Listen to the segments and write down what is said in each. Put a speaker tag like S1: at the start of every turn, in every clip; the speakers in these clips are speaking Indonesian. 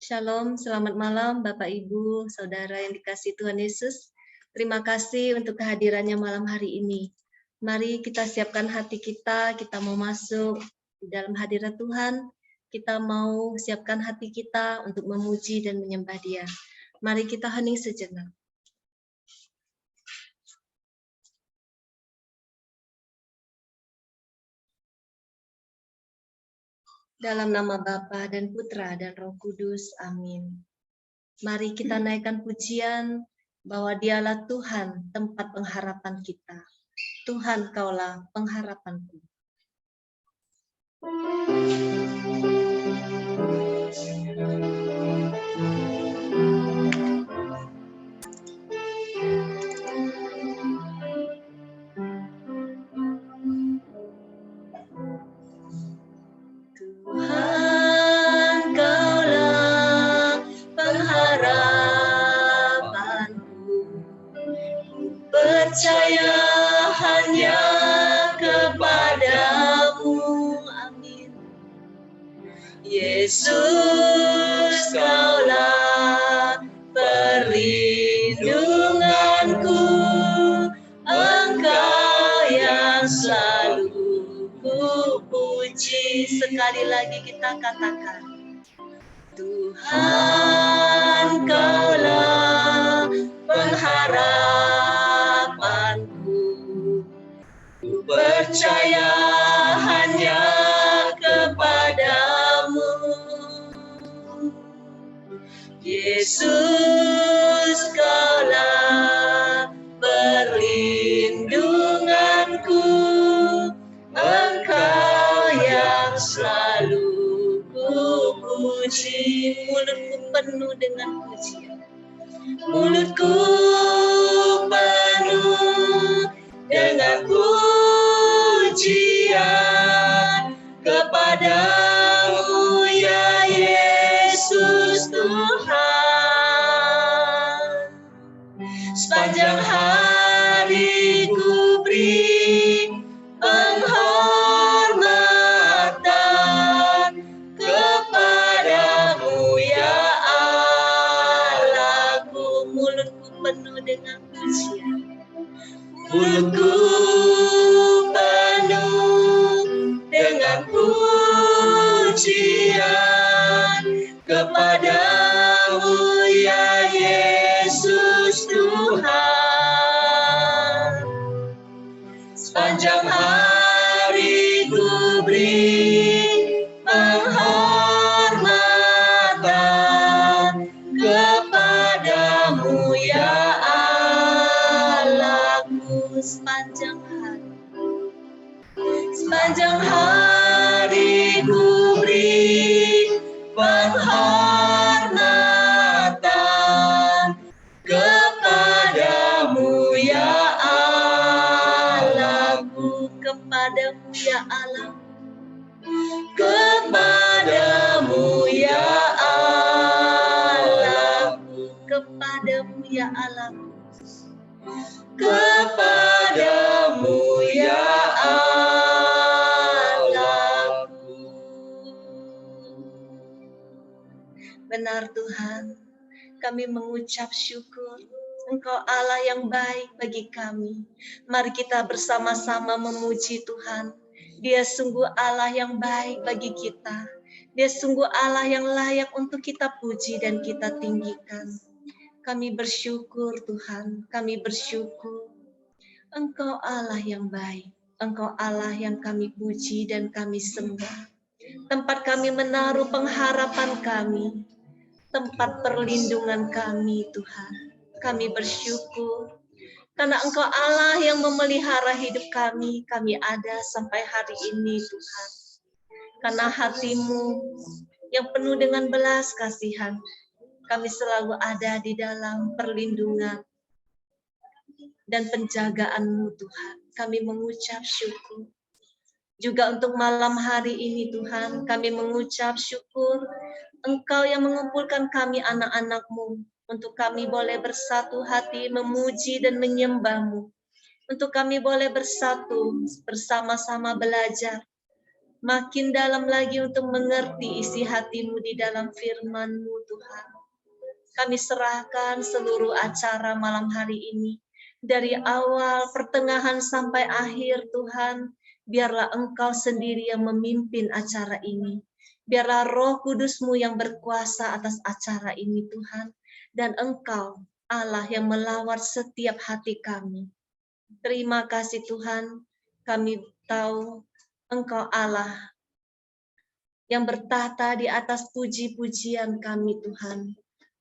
S1: Shalom, selamat malam Bapak Ibu, Saudara yang dikasihi Tuhan Yesus. Terima kasih untuk kehadirannya malam hari ini. Mari kita siapkan hati kita mau masuk di dalam hadirat Tuhan. Kita mau siapkan hati kita untuk memuji dan menyembah Dia. Mari kita hening sejenak. Dalam nama Bapa dan Putra dan Roh Kudus, amin. Mari kita naikkan pujian bahwa Dialah Tuhan, tempat pengharapan kita. Tuhan, Kaulah pengharapanku. Tuhan, Kaulah pengharapanku. Percaya hanya kepadamu, amin. Yesus, Kaulah perlindunganku, Engkau yang selalu kupuji. Sekali lagi kita katakan, Tuhan, Kaulah pengharapanku. Ku percaya hanya kepadamu. Yesus, Kaulah perlindunganku, Engkau yang selalu kupuji. Mulutku penuh dengan pujian. Mulutku penuh dengan pujian kepadamu, ya Yesus Tuhan. Sepanjang hari ku beri penghormatan kepadamu, ya Allahku. Mulutku penuh dengan pujian. Mulutku penuh dengan pujian kepadamu, ya Yesus Tuhan. Sepanjang hari ku beri penghormatan kepadamu, ya Allahku. Sepanjang hari ku beri penghormatan kepadamu, ya Allahku. Kepadamu, ya Allah. Kepadamu, ya Allahku. Kepadamu, ya Allah. Kepadamu, ya Allahku. Benar Tuhan, kami mengucap syukur. Engkau Allah yang baik bagi kami. Mari kita bersama-sama memuji Tuhan. Dia sungguh Allah yang baik bagi kita. Dia sungguh Allah yang layak untuk kita puji dan kita tinggikan. Kami bersyukur Tuhan, kami bersyukur. Engkau Allah yang baik. Engkau Allah yang kami puji dan kami sembah. Tempat kami menaruh pengharapan kami. Tempat perlindungan kami Tuhan. Kami bersyukur karena Engkau Allah yang memelihara hidup kami. Kami ada sampai hari ini Tuhan. Karena hati-Mu yang penuh dengan belas kasihan, kami selalu ada di dalam perlindungan dan penjagaan-Mu Tuhan. Kami mengucap syukur. Juga untuk malam hari ini Tuhan, kami mengucap syukur Engkau yang mengumpulkan kami anak-anak-Mu, untuk kami boleh bersatu hati memuji dan menyembah-Mu. Untuk kami boleh bersatu bersama-sama belajar makin dalam lagi untuk mengerti isi hati-Mu di dalam firman-Mu, Tuhan. Kami serahkan seluruh acara malam hari ini, dari awal, pertengahan, sampai akhir, Tuhan. Biarlah Engkau sendiri yang memimpin acara ini. Biarlah Roh Kudus-Mu yang berkuasa atas acara ini, Tuhan. Dan Engkau, Allah yang melawat setiap hati kami. Terima kasih Tuhan, kami tahu Engkau Allah yang bertahta di atas puji-pujian kami Tuhan.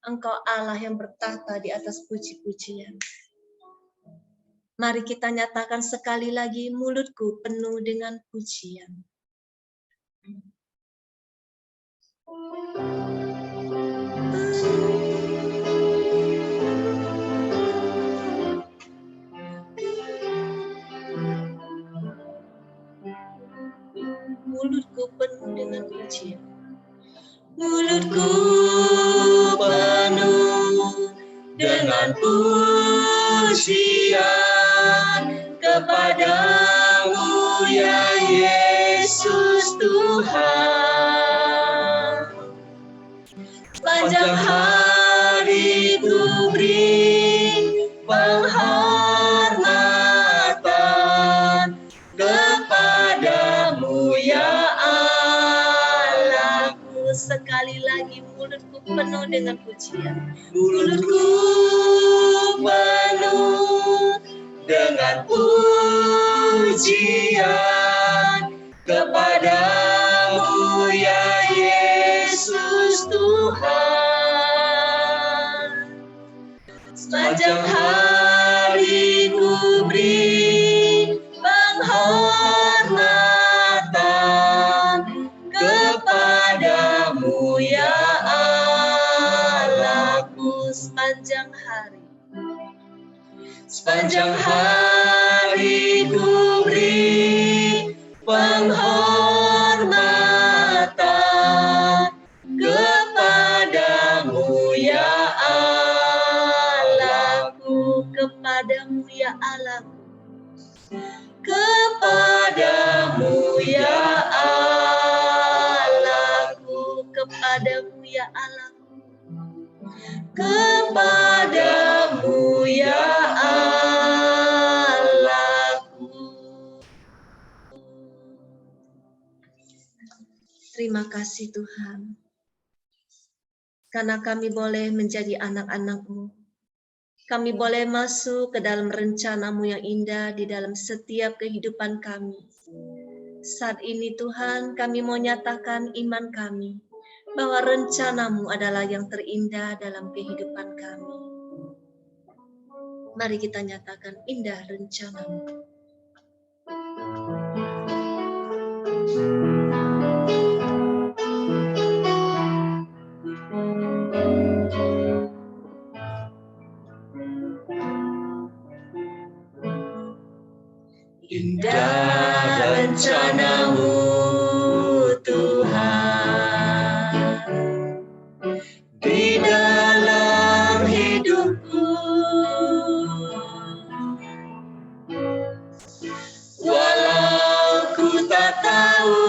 S1: Engkau Allah yang bertahta di atas puji-pujian. Mari kita nyatakan sekali lagi, mulutku penuh dengan pujian. Mulutku penuh dengan pujian. Mulutku penuh dengan pujian kepadamu ya Yesus Tuhan. Panjang hari ku beri penghormatan kepadamu ya Allahku. Sekali lagi, mulutku penuh dengan pujian. Mulutku penuh dengan pujian kepadamu ya Yesus Tuhan. Sepanjang hari ku beri penghormatan kepadamu ya Allahku. Sepanjang hari ku beri penghormatan kepadamu ya Allahku. Kepadamu ya Allahku. Kepadamu ya Allahku. Kepadamu ya Allahku. Kepadamu ya Allahku. Terima kasih Tuhan, karena kami boleh menjadi anak-anak-Mu. Kami boleh masuk ke dalam rencana-Mu yang indah di dalam setiap kehidupan kami. Saat ini Tuhan, kami mau nyatakan iman kami, bahwa rencana-Mu adalah yang terindah dalam kehidupan kami. Mari kita nyatakan indah rencana-Mu. Indah rencana-Mu Tuhan di dalam hidupku. Walau ku tak tahu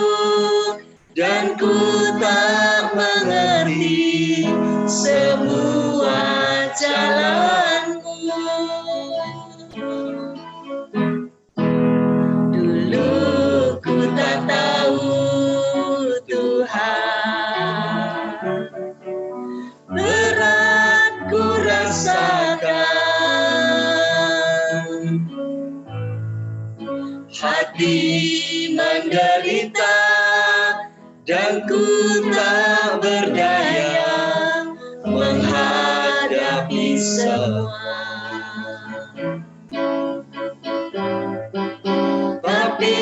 S1: dan ku tak mengerti semua jalan-Mu. Hati menderita dan ku tak berdaya menghadapi semua. Tapi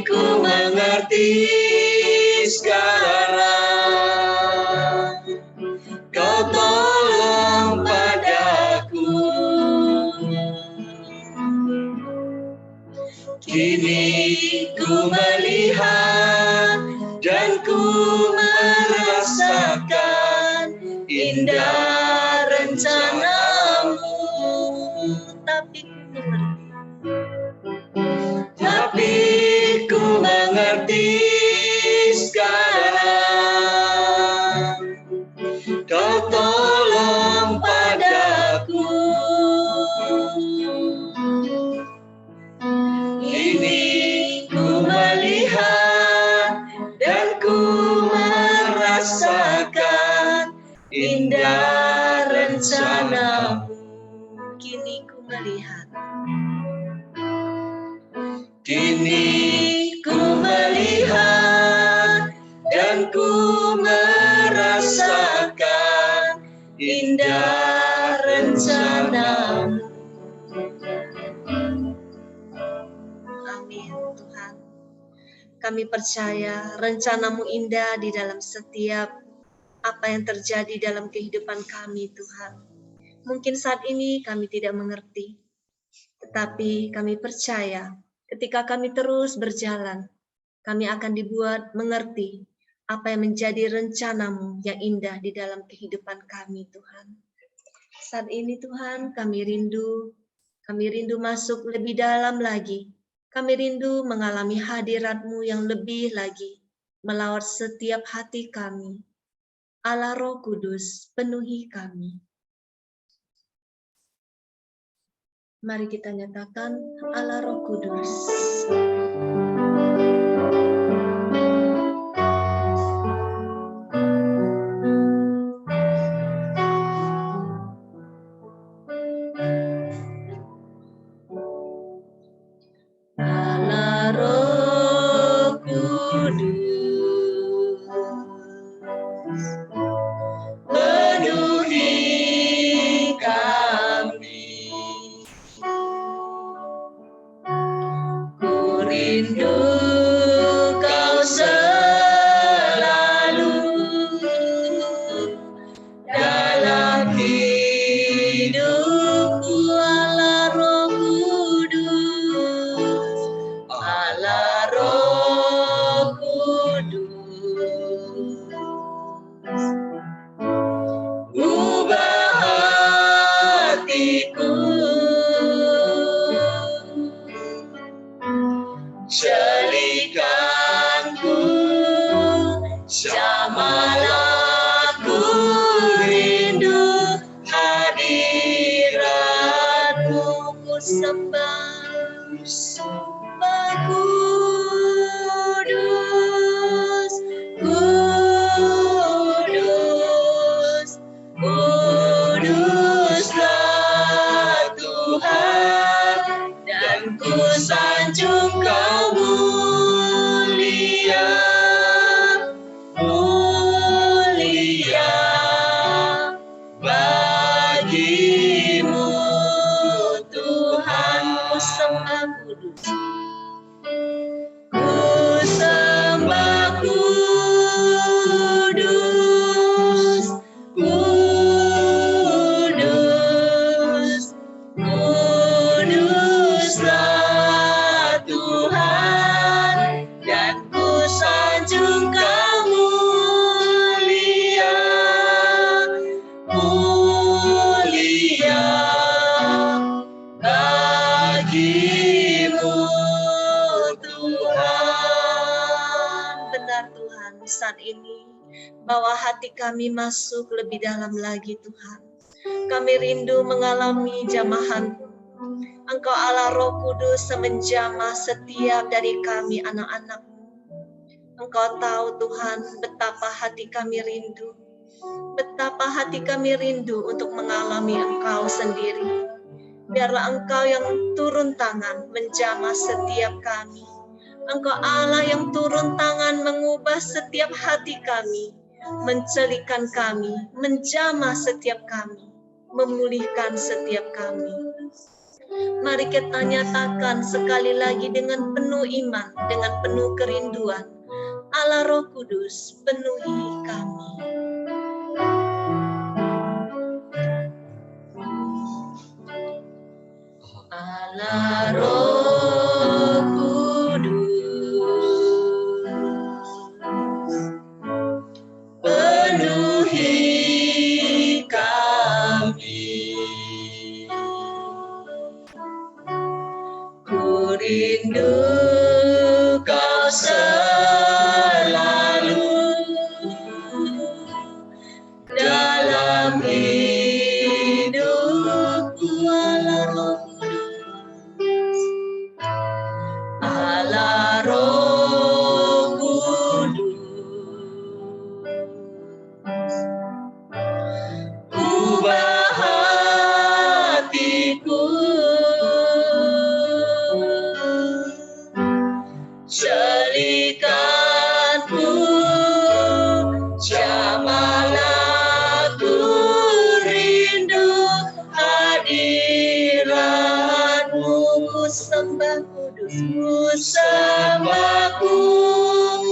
S1: ku mengerti sekarang Kau tolong padaku. Kini ku melihat dan ku merasakan indah rencana-Mu. Tapi ku mengerti rencana-Mu. Kini ku melihat, kini ku melihat dan ku merasakan indah rencana-Mu. Amin Tuhan. Kami percaya rencana-Mu indah di dalam setiap apa yang terjadi dalam kehidupan kami Tuhan. Mungkin saat ini kami tidak mengerti, tetapi kami percaya ketika kami terus berjalan, kami akan dibuat mengerti apa yang menjadi rencana-Mu yang indah di dalam kehidupan kami Tuhan. Saat ini Tuhan kami rindu masuk lebih dalam lagi. Kami rindu mengalami hadirat-Mu yang lebih lagi, melawat setiap hati kami. Allah Roh Kudus, penuhi kami. Mari kita nyatakan Allah Roh Kudus. Allah Roh Kudus, penuhi kami. Ku rindu Kau selalu dalam hidupku. Allah Roh Kudus, Allah Roh Kudus, ubah hatiku, jadikanku jamalah. Ku rindu hadirat-Mu. Ku sembah, sembah Kudus, Kudus, Kuduslah Tuhan, dan ku sanjung Kau mulia, mulia bagi-Mu Tuhan. Ku sembah Kudus, ku sembah Kudus, Kudus, Kuduslah Tuhan, dan ku sanjung Kau mulia, mulia bagi-Mu Tuhan. Benar Tuhan, saat ini bawa hati kami masuk lebih dalam lagi Tuhan. Kami rindu mengalami jamahan-Mu. Engkau Allah Roh Kudus menjamah setiap dari kami anak-anak-Mu. Engkau tahu Tuhan betapa hati kami rindu. Betapa hati kami rindu untuk mengalami Engkau sendiri. Biarlah Engkau yang turun tangan menjamah setiap kami. Engkau Allah yang turun tangan mengubah setiap hati kami, mencelikan kami, menjamah setiap kami, memulihkan setiap kami. Mari kita nyatakan sekali lagi dengan penuh iman, dengan penuh kerinduan. Allah Roh Kudus, penuhi kami. Allah Roh Kudus, penuhi kami. Ku rindu Kau selalu dalam hidupku. Allah Roh Kudus, Allah Roh Kudus, ubah Jadikanku jamalah ku rindu hadiratmu. Ku sembah kudus, ku sembah kudus,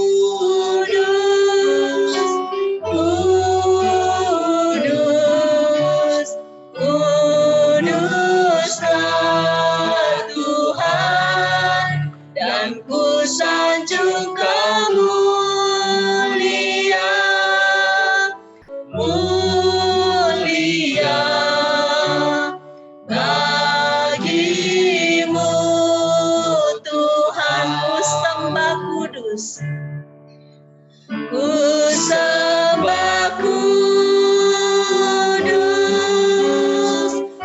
S1: kudus, kuduslah Tuhan, dan ku sanjung mulia, mulia bagimu Tuhan. Ku sembah kudus, ku sembah kudus,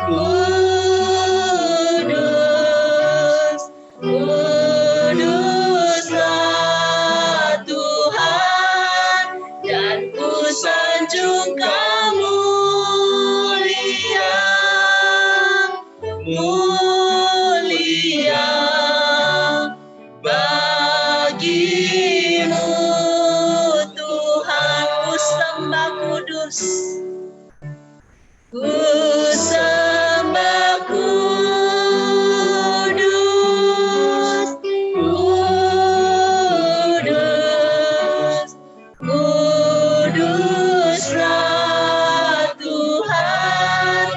S1: kudus, kuduslah Tuhan, dan ku sanjung mulia, mulia bagimu Tuhan. Ku sembah kudus, ku sembah kudus, kudus, kuduslah Tuhan,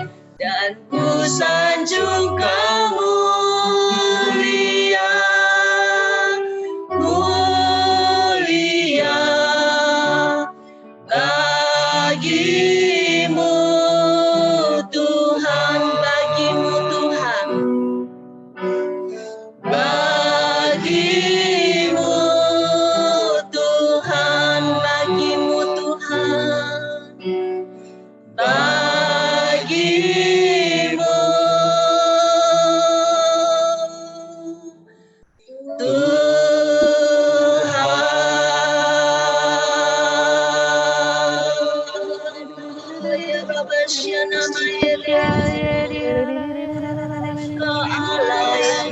S1: dan ku sanjung mulia, mulia bagimu Tuhan, bagimu Tuhan, bagimu Tuhan, bagimu Tuhan, bagimu Tuhan. Ya Bapa Syana Mayere, Kau Allah yang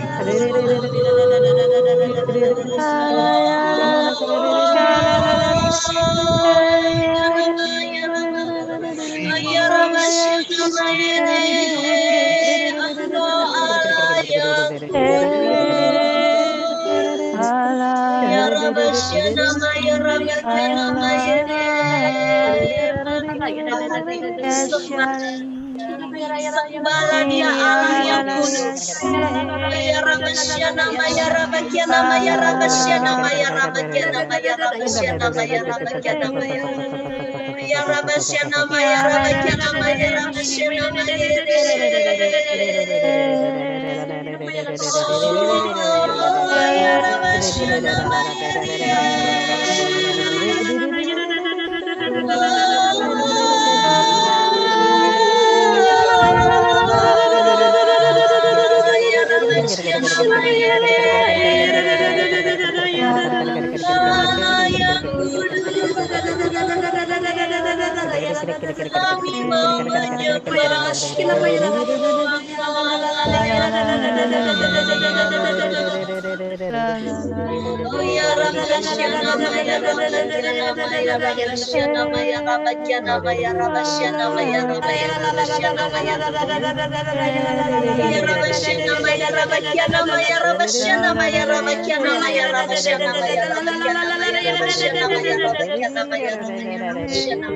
S1: Sembahlah Dia Allah yang kudus. Maya Rabasyana Maya Rabakiana Maya Rabasyana Maya Rabakiana Maya Rabasyana Maya Rabakiana Maya Maya Rabasyana Maya Rabakiana Maya Rabasyana Maya Rabasyana kami mau menyembah Oh ya Rabasyana Maya Rabasyana Maya Rabasyana Maya Rabasyana Maya Rabasyana Maya Rabasyana Maya Ya Rabasyana Maya Rabasyana Maya Rabasyana Maya Rabasyana Maya Rabasyana Maya Rabasyana Maya Rabasyana Maya Rabasyana Maya Rabasyana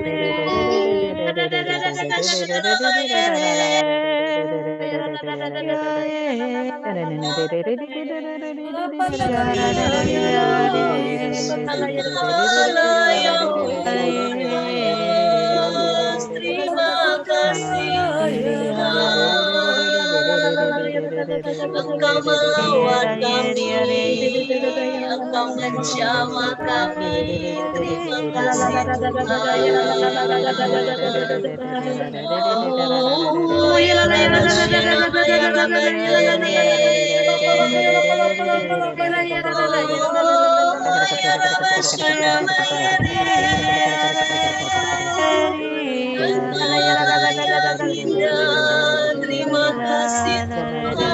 S1: Terima kasih Engkau merawat kami, Engkau menjamah kami. Terima kasih Oh ya Rabasyana Maya Rabasyana Terima kasih Tuhan.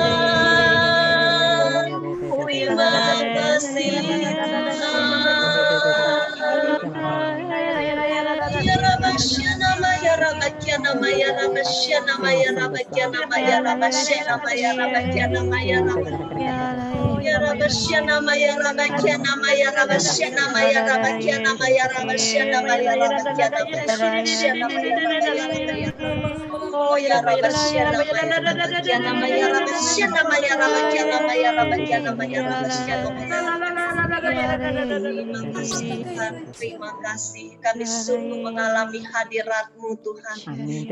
S1: Terima kasih rabakiana maya rabashana maya rabakiana maya rabashana maya rabakiana maya ya rabashana maya rabakiana maya rabashana maya rabakiana maya rabashana maya rabakiana maya rabashana maya rabakiana oh ya rabashana maya rabakiana maya rabashana maya rabakiana maya rabakiana maya rabashana maya terima kasih Tuhan, terima kasih. Kami sungguh mengalami hadirat-Mu Tuhan.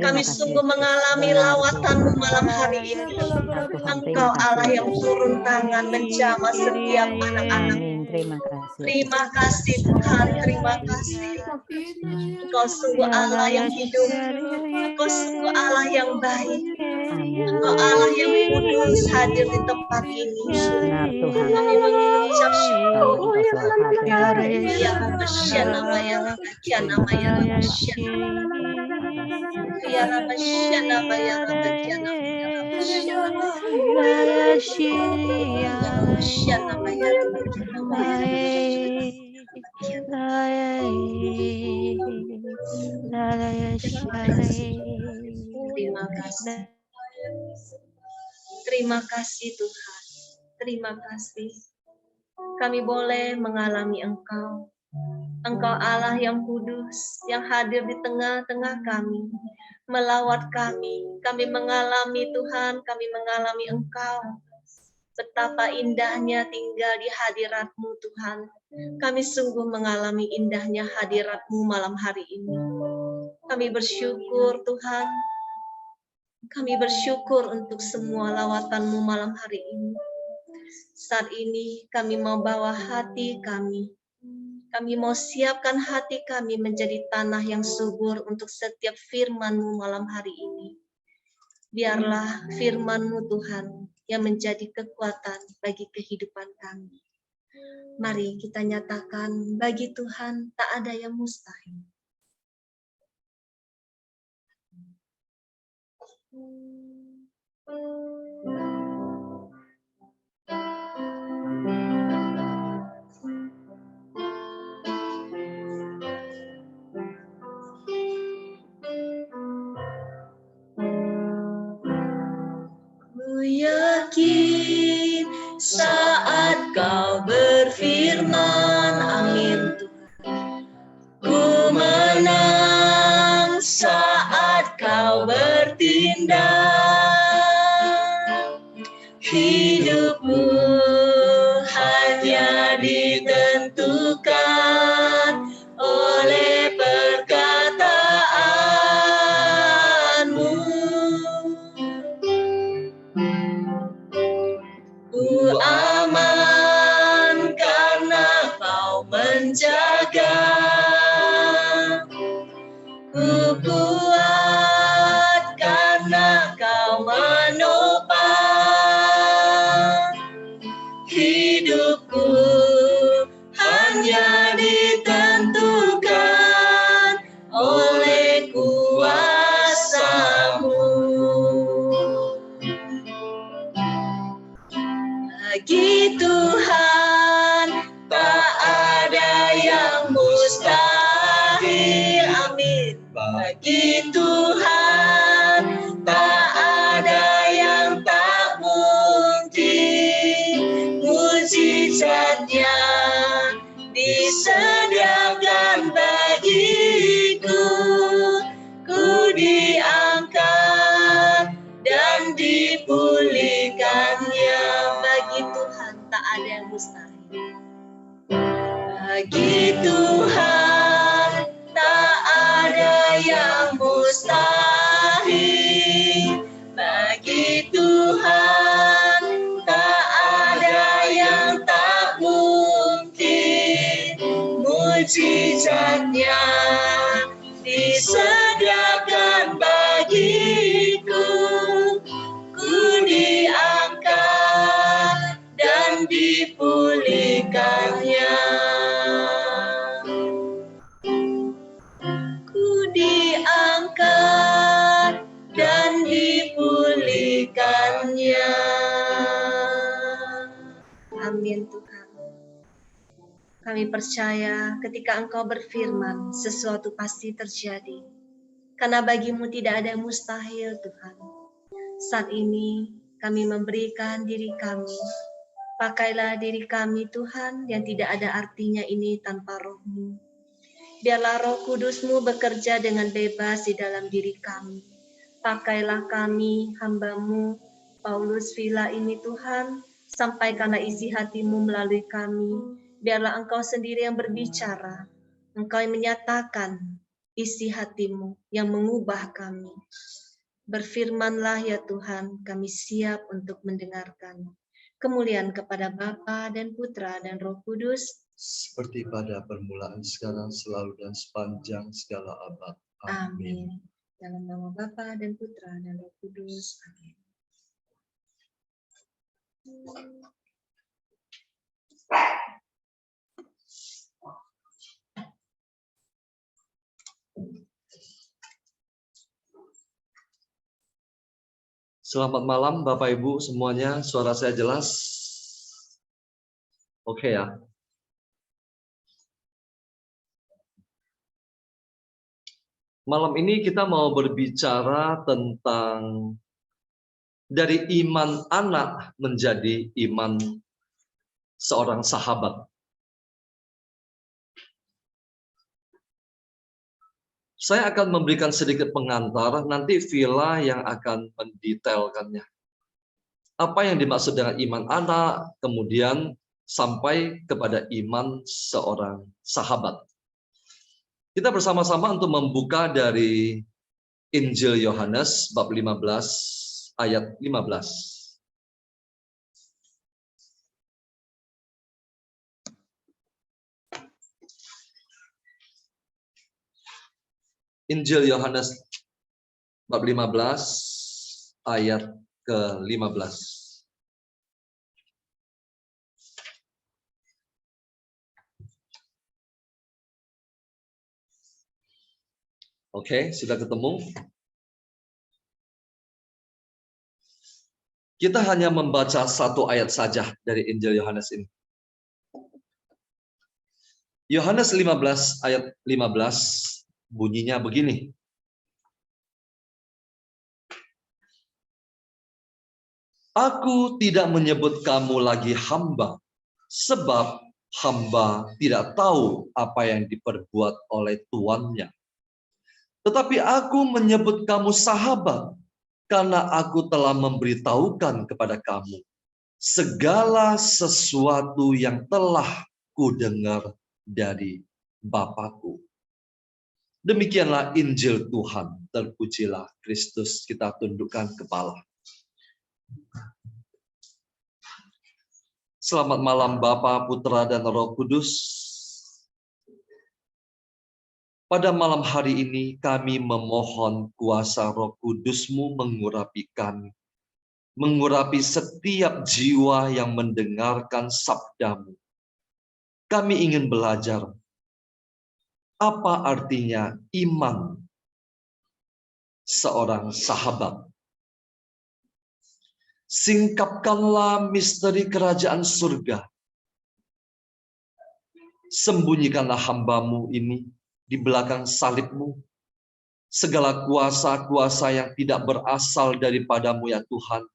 S1: Kami sungguh mengalami lawatan-Mu malam hari ini. Engkau Allah yang turun tangan menjamah setiap anak-anak. Terima kasih Tuhan, terima kasih. Engkau sungguh Allah yang hidup. Engkau sungguh Allah yang baik. Engkau Allah yang kudus hadir di tempat ini. Kami mengucap syukur. Ya Rabbana Maya Rabbana Maya Rabbana Ya Rabbana Maya Rabbana Terima kasih. Terima kasih Tuhan. Terima kasih. Kami boleh mengalami Engkau. Engkau Allah yang kudus, yang hadir di tengah-tengah kami, melawat kami. Kami mengalami Tuhan, kami mengalami Engkau. Betapa indahnya tinggal di hadirat-Mu Tuhan. Kami sungguh mengalami indahnya hadirat-Mu malam hari ini. Kami bersyukur Tuhan. Kami bersyukur untuk semua lawatan-Mu malam hari ini. Saat ini kami mau bawa hati kami. Kami mau siapkan hati kami menjadi tanah yang subur untuk setiap firman-Mu malam hari ini. Biarlah firman-Mu Tuhan yang menjadi kekuatan bagi kehidupan kami. Mari kita nyatakan bagi Tuhan tak ada yang mustahil. Ku yakin saat Kau berfirman, amin Tuhan. Ku menang saat Kau bertindak. Hidupku hanya ditentukan oleh perkataan-Mu. Ku aman karena Kau menjaga. Ku kuat karena Kau menopang. Hidupku hanya ditentukan oleh kuasa-Mu. Bagi Tuhan tak ada yang mustahil, amin. Bagi Tuhan tak ada yang tak mungkin. Mujizatnya disediakan bagiku. Ku diangkat dan dipulihkannya. Bagi Tuhan tak ada yang mustahil. Bagi Tuhan tak ada yang mustahil. Bagi Tuhan tak ada yang tak mungkin. Mujizatnya disediakan bagiku. Ku diangkat dan dipulihkannya. Ku diangkat dan dipulihkannya. Amin Tuhan. Kami percaya ketika Engkau berfirman, sesuatu pasti terjadi. karena bagimu tidak ada yang mustahil, Tuhan. Saat ini kami memberikan diri kami. Pakailah diri kami, Tuhan, yang tidak ada artinya ini tanpa Roh-Mu. Biarlah Roh Kudus-Mu bekerja dengan bebas di dalam diri kami. Pakailah kami, hamba-Mu, Paulus Villa ini, Tuhan, sampaikanlah isi hati-Mu melalui kami. Biarlah Engkau sendiri yang berbicara. Engkau yang menyatakan isi hati-Mu yang mengubah kami. Berfirmanlah ya Tuhan, kami siap untuk mendengarkan. Kemuliaan kepada Bapa dan Putra dan Roh Kudus,
S2: seperti pada permulaan, sekarang, selalu, dan sepanjang segala abad.
S1: Amin. Dalam nama Bapa dan Putra dan Roh Kudus. Amin.
S2: Selamat malam Bapak Ibu semuanya, suara saya jelas? Oke ya. Malam ini kita mau berbicara tentang dari iman anak menjadi iman seorang sahabat. Saya akan memberikan sedikit pengantar, nanti Villa yang akan mendetailkannya. Apa yang dimaksud dengan iman anak, kemudian sampai kepada iman seorang sahabat. Kita bersama-sama untuk membuka dari Injil Yohanes bab 15 ayat 15. Injil Yohanes bab 15 ayat ke-15. Oke, sudah ketemu? Kita hanya membaca satu ayat saja dari Injil Yohanes ini. Yohanes 15 ayat 15 bunyinya begini. Aku tidak menyebut kamu lagi hamba, sebab hamba tidak tahu apa yang diperbuat oleh tuannya. Tetapi aku menyebut kamu sahabat, karena aku telah memberitahukan kepada kamu segala sesuatu yang telah kudengar dari Bapakku. Demikianlah Injil Tuhan. Terpujilah Kristus. Kita tundukkan kepala. Selamat malam Bapa, Putra, dan Roh Kudus. Pada malam hari ini kami memohon kuasa Roh Kudus-Mu mengurapi kami. Mengurapi setiap jiwa yang mendengarkan sabda-Mu. Kami ingin belajar apa artinya iman seorang sahabat. Singkapkanlah misteri kerajaan surga. Sembunyikanlah hamba-Mu ini di belakang salib-Mu. Segala kuasa-kuasa yang tidak berasal daripada-Mu ya Tuhan.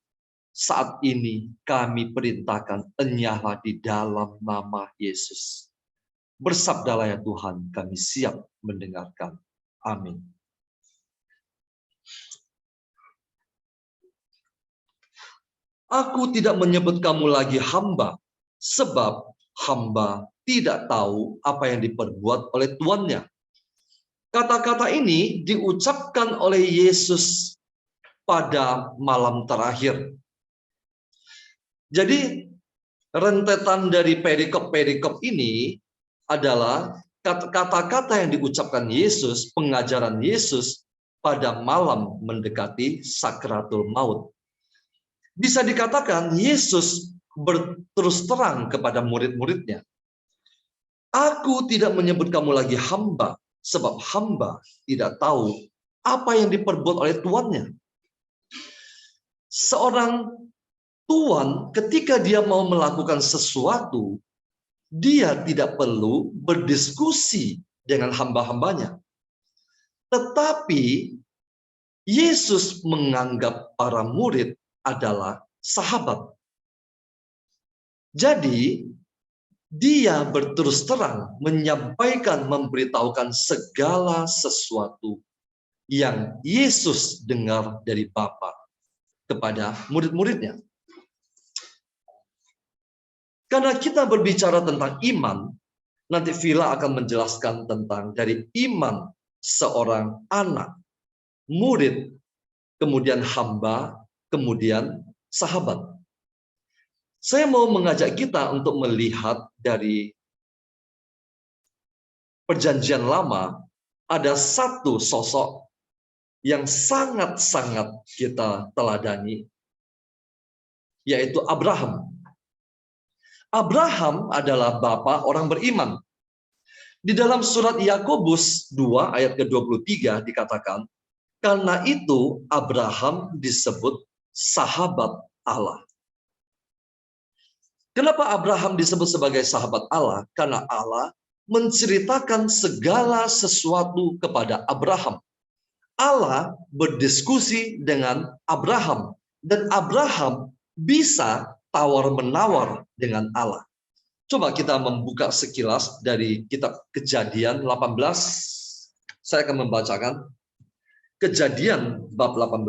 S2: Saat ini kami perintahkan, enyahlah di dalam nama Yesus. Bersabdalah ya Tuhan, kami siap mendengarkan. Amin. Aku tidak menyebut kamu lagi hamba, sebab hamba tidak tahu apa yang diperbuat oleh tuannya. Kata-kata ini diucapkan oleh Yesus pada malam terakhir. Jadi rentetan dari perikop-perikop ini adalah kata-kata yang diucapkan Yesus, pengajaran Yesus pada malam mendekati sakratul maut. Bisa dikatakan Yesus berterus terang kepada murid-muridnya. Aku tidak menyebut kamu lagi hamba, sebab hamba tidak tahu apa yang diperbuat oleh tuannya. Seorang tuan ketika dia mau melakukan sesuatu, dia tidak perlu berdiskusi dengan hamba-hambanya. Tetapi Yesus menganggap para murid adalah sahabat. Jadi, dia berterus terang menyampaikan, memberitahukan segala sesuatu yang Yesus dengar dari Bapa kepada murid-muridnya. Karena kita berbicara tentang iman, nanti Villa akan menjelaskan tentang dari iman seorang anak, murid, kemudian hamba, kemudian sahabat. Saya mau mengajak kita untuk melihat dari Perjanjian Lama, ada satu sosok yang sangat-sangat kita teladani, yaitu Abraham. Abraham adalah bapa orang beriman. Di dalam surat Yakobus 2 ayat ke-23 dikatakan, karena itu Abraham disebut sahabat Allah. Kenapa Abraham disebut sebagai sahabat Allah? Karena Allah menceritakan segala sesuatu kepada Abraham. Allah berdiskusi dengan Abraham, dan Abraham bisa tawar-menawar dengan Allah. Coba kita membuka sekilas dari kitab Kejadian 18. Saya akan membacakan Kejadian bab 18.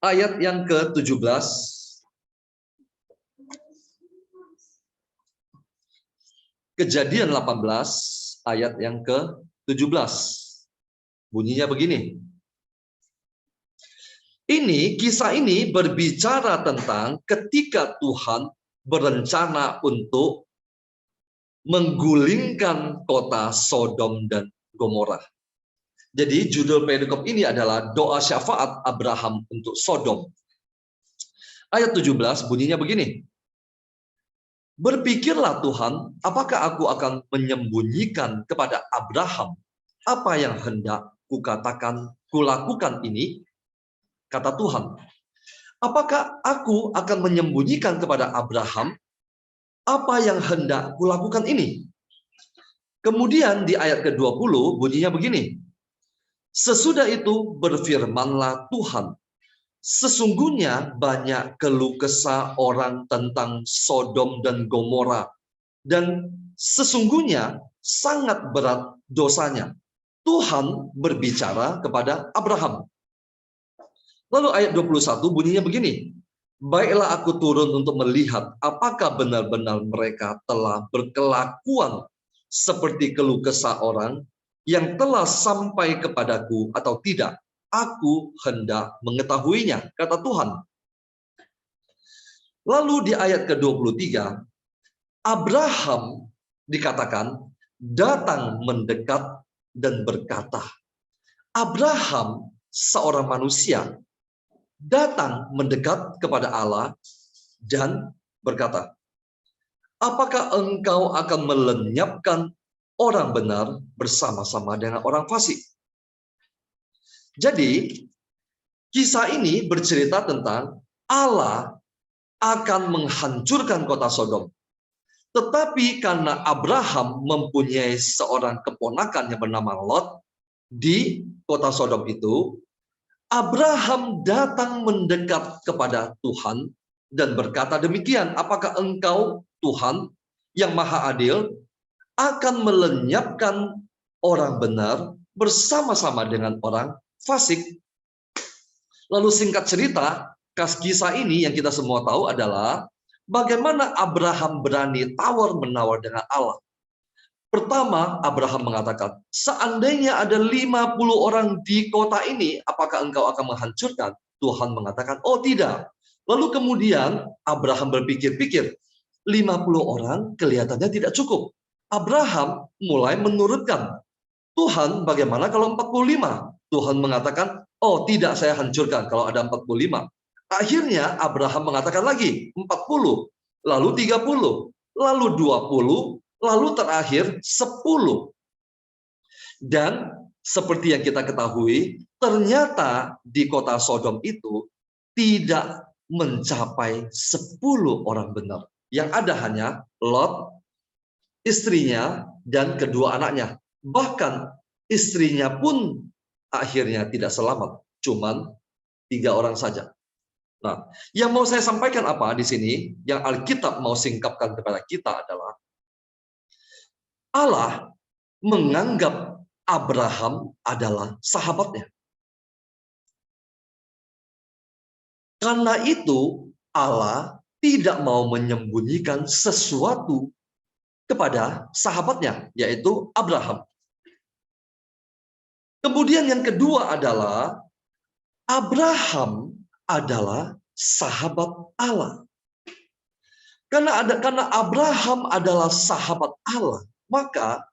S2: Ayat yang ke-17. Kejadian 18 ayat yang ke-17. Bunyinya begini. Kisah ini berbicara tentang ketika Tuhan berencana untuk menggulingkan kota Sodom dan Gomora. Jadi judul perikop ini adalah doa syafaat Abraham untuk Sodom. Ayat 17 bunyinya begini. Berpikirlah Tuhan, apakah aku akan menyembunyikan kepada Abraham apa yang hendak kulakukan ini? Kata Tuhan, apakah aku akan menyembunyikan kepada Abraham apa yang hendak kulakukan ini? Kemudian di ayat ke-20 bunyinya begini. Sesudah itu berfirmanlah Tuhan, sesungguhnya banyak keluh kesah orang tentang Sodom dan Gomora, dan sesungguhnya sangat berat dosanya. Tuhan berbicara kepada Abraham. Lalu ayat 21 bunyinya begini. Baiklah aku turun untuk melihat apakah benar-benar mereka telah berkelakuan seperti keluh kesah orang yang telah sampai kepadaku atau tidak. Aku hendak mengetahuinya, kata Tuhan. Lalu di ayat ke-23, Abraham dikatakan datang mendekat dan berkata. Abraham, seorang manusia, datang mendekat kepada Allah dan berkata, apakah engkau akan melenyapkan orang benar bersama-sama dengan orang fasik? Jadi, kisah ini bercerita tentang Allah akan menghancurkan kota Sodom. Tetapi karena Abraham mempunyai seorang keponakan yang bernama Lot di kota Sodom itu, Abraham datang mendekat kepada Tuhan dan berkata demikian, apakah engkau, Tuhan yang maha adil, akan melenyapkan orang benar bersama-sama dengan orang fasik? Lalu singkat cerita, kisah ini yang kita semua tahu adalah bagaimana Abraham berani tawar-menawar dengan Allah. Pertama, Abraham mengatakan, seandainya ada 50 orang di kota ini, apakah engkau akan menghancurkan? Tuhan mengatakan, oh tidak. Lalu kemudian Abraham berpikir-pikir, 50 orang kelihatannya tidak cukup. Abraham mulai menurutkan, Tuhan bagaimana kalau 45? Tuhan mengatakan, oh tidak, saya hancurkan kalau ada 45. Akhirnya Abraham mengatakan lagi, 40, lalu 30, lalu 20, lalu terakhir 10. Dan seperti yang kita ketahui, ternyata di kota Sodom itu tidak mencapai 10 orang benar. Yang ada hanya Lot, istrinya, dan kedua anaknya. Bahkan istrinya pun akhirnya tidak selamat. Cuman 3 orang saja. Nah, yang mau saya sampaikan apa di sini, yang Alkitab mau singkapkan kepada kita adalah Allah menganggap Abraham adalah sahabatnya. Karena itu Allah tidak mau menyembunyikan sesuatu kepada sahabatnya, yaitu Abraham. Kemudian yang kedua adalah Abraham adalah sahabat Allah. Karena Abraham adalah sahabat Allah, maka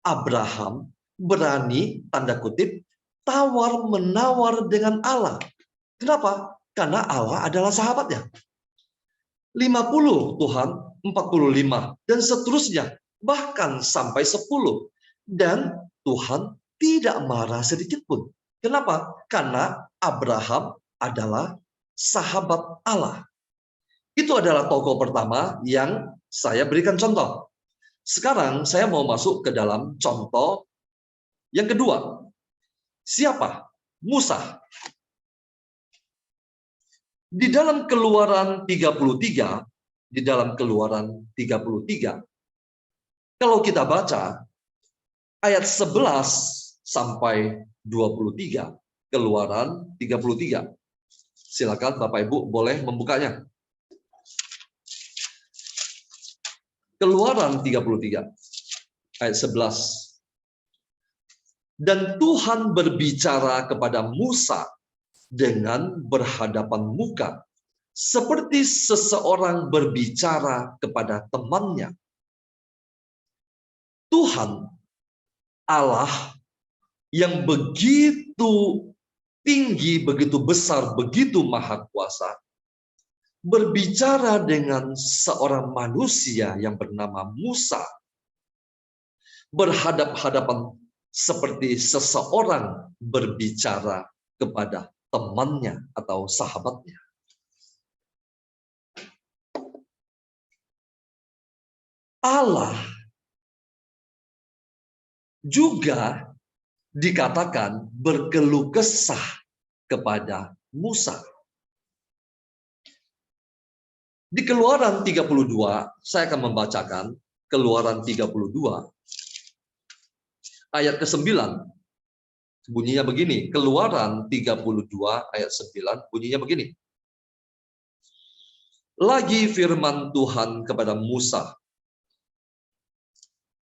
S2: Abraham berani, tanda kutip, tawar-menawar dengan Allah. Kenapa? Karena Allah adalah sahabatnya. 50 Tuhan, 45, dan seterusnya. Bahkan sampai 10. Dan Tuhan tidak marah sedikit pun. Kenapa? Karena Abraham adalah sahabat Allah. Itu adalah tokoh pertama yang saya berikan contoh. Sekarang saya mau masuk ke dalam contoh yang kedua. Siapa? Musa. Di dalam Keluaran 33, kalau kita baca ayat 11 sampai 23, Keluaran 33. Silakan Bapak Ibu boleh membukanya. Keluaran 33 ayat 11. Dan Tuhan berbicara kepada Musa dengan berhadapan muka, seperti seseorang berbicara kepada temannya. Tuhan Allah yang begitu tinggi, begitu besar, begitu maha kuasa, berbicara dengan seorang manusia yang bernama Musa, berhadap-hadapan seperti seseorang berbicara kepada temannya atau sahabatnya. Allah juga dikatakan berkeluh kesah kepada Musa. Di Keluaran 32, saya akan membacakan Keluaran 32 ayat ke-9. Bunyinya begini, Keluaran 32 ayat 9, bunyinya begini. Lagi firman Tuhan kepada Musa.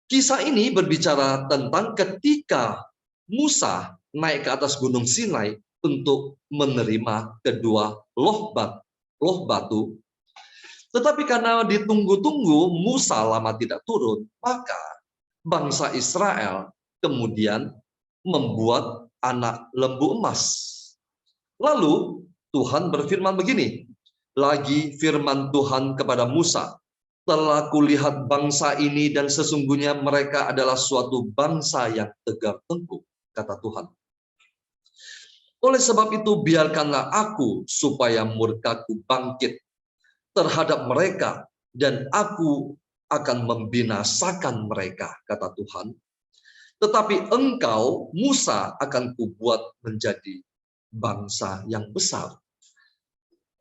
S2: Kisah ini berbicara tentang ketika Musa naik ke atas Gunung Sinai untuk menerima kedua loh batu. Tetapi karena ditunggu-tunggu Musa lama tidak turun, maka bangsa Israel kemudian membuat anak lembu emas. Lalu Tuhan berfirman begini, lagi firman Tuhan kepada Musa, telah kulihat bangsa ini dan sesungguhnya mereka adalah suatu bangsa yang tegar tengkuk, kata Tuhan. Oleh sebab itu biarkanlah aku supaya murkaku bangkit terhadap mereka dan aku akan membinasakan mereka, kata Tuhan. Tetapi engkau, Musa, akan kubuat menjadi bangsa yang besar.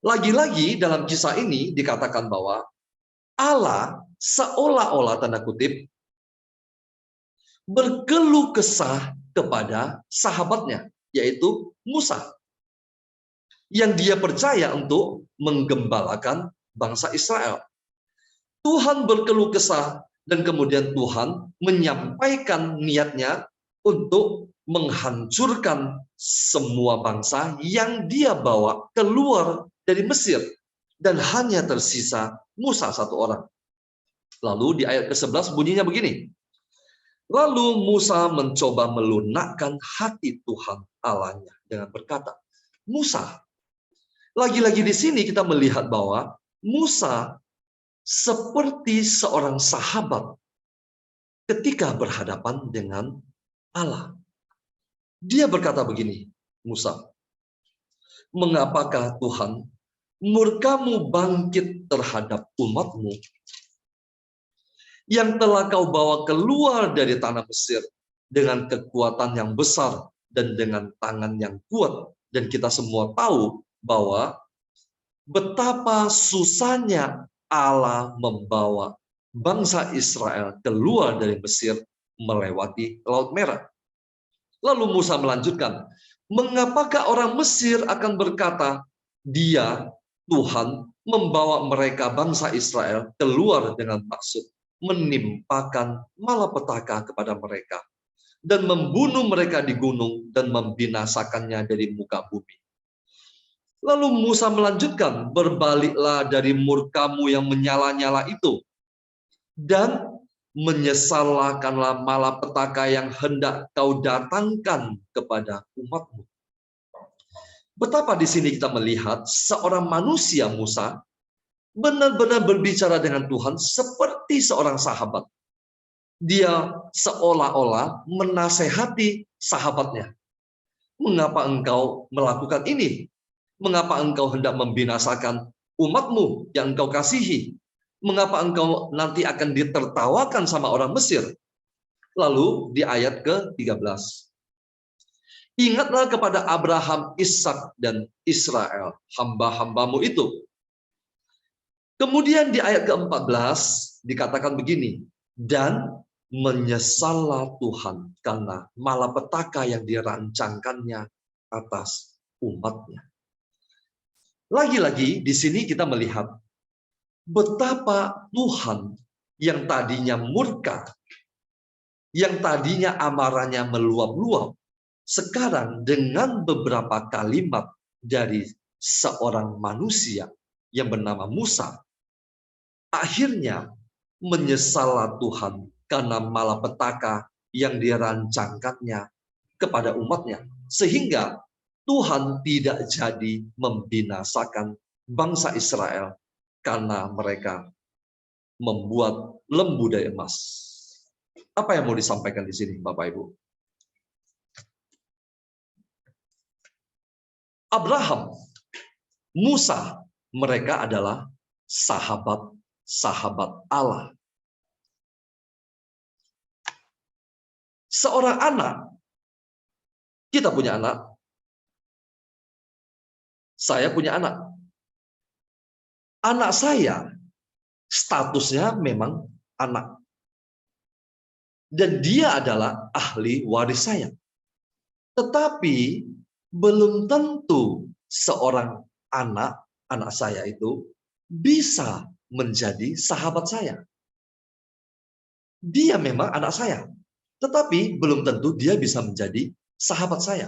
S2: Lagi-lagi dalam kisah ini dikatakan bahwa Allah seolah-olah tanda kutip berkeluh kesah kepada sahabatnya, yaitu Musa, yang dia percaya untuk menggembalakan bangsa Israel. Tuhan berkeluh kesah dan kemudian Tuhan menyampaikan niatnya untuk menghancurkan semua bangsa yang dia bawa keluar dari Mesir. Dan hanya tersisa Musa satu orang. Lalu di ayat ke-11 bunyinya begini. Lalu Musa mencoba melunakkan hati Tuhan Allahnya dengan berkata, Musa. Lagi-lagi di sini kita melihat bahwa Musa seperti seorang sahabat ketika berhadapan dengan Allah. Dia berkata begini, Musa, mengapakah Tuhan murkamu bangkit terhadap umatmu yang telah kau bawa keluar dari tanah Mesir dengan kekuatan yang besar dan dengan tangan yang kuat. Dan kita semua tahu bahwa betapa susahnya Allah membawa bangsa Israel keluar dari Mesir melewati Laut Merah. Lalu Musa melanjutkan, mengapakah orang Mesir akan berkata, dia, Tuhan, membawa mereka bangsa Israel keluar dengan maksud menimpakan malapetaka kepada mereka dan membunuh mereka di gunung dan membinasakannya dari muka bumi. Lalu Musa melanjutkan, berbaliklah dari murkamu yang menyala-nyala itu dan menyesalkanlah malapetaka yang hendak kau datangkan kepada umatmu. Betapa di sini kita melihat seorang manusia Musa benar-benar berbicara dengan Tuhan seperti seorang sahabat. Dia seolah-olah menasehati sahabatnya. Mengapa engkau melakukan ini? Mengapa engkau hendak membinasakan umatmu yang engkau kasihi? Mengapa engkau nanti akan ditertawakan sama orang Mesir? Lalu di ayat ke-13. Ingatlah kepada Abraham, Ishak, dan Israel, hamba-hambamu itu. Kemudian di ayat ke-14 dikatakan begini, dan menyesallah Tuhan karena malapetaka yang dirancangkannya atas umatnya. Lagi-lagi di sini kita melihat betapa Tuhan yang tadinya murka, yang tadinya amarahnya meluap-luap, sekarang dengan beberapa kalimat dari seorang manusia yang bernama Musa, akhirnya menyesallah Tuhan karena malapetaka yang dirancangkannya kepada umatnya. Sehingga Tuhan tidak jadi membinasakan bangsa Israel karena mereka membuat lembu dari emas. Apa yang mau disampaikan di sini, Bapak Ibu? Abraham, Musa, mereka adalah sahabat-sahabat Allah. Seorang anak, kita punya anak, saya punya anak. Anak saya statusnya memang anak. Dan dia adalah ahli waris saya. Tetapi belum tentu seorang anak saya itu bisa menjadi sahabat saya. Dia memang anak saya. Tetapi belum tentu dia bisa menjadi sahabat saya.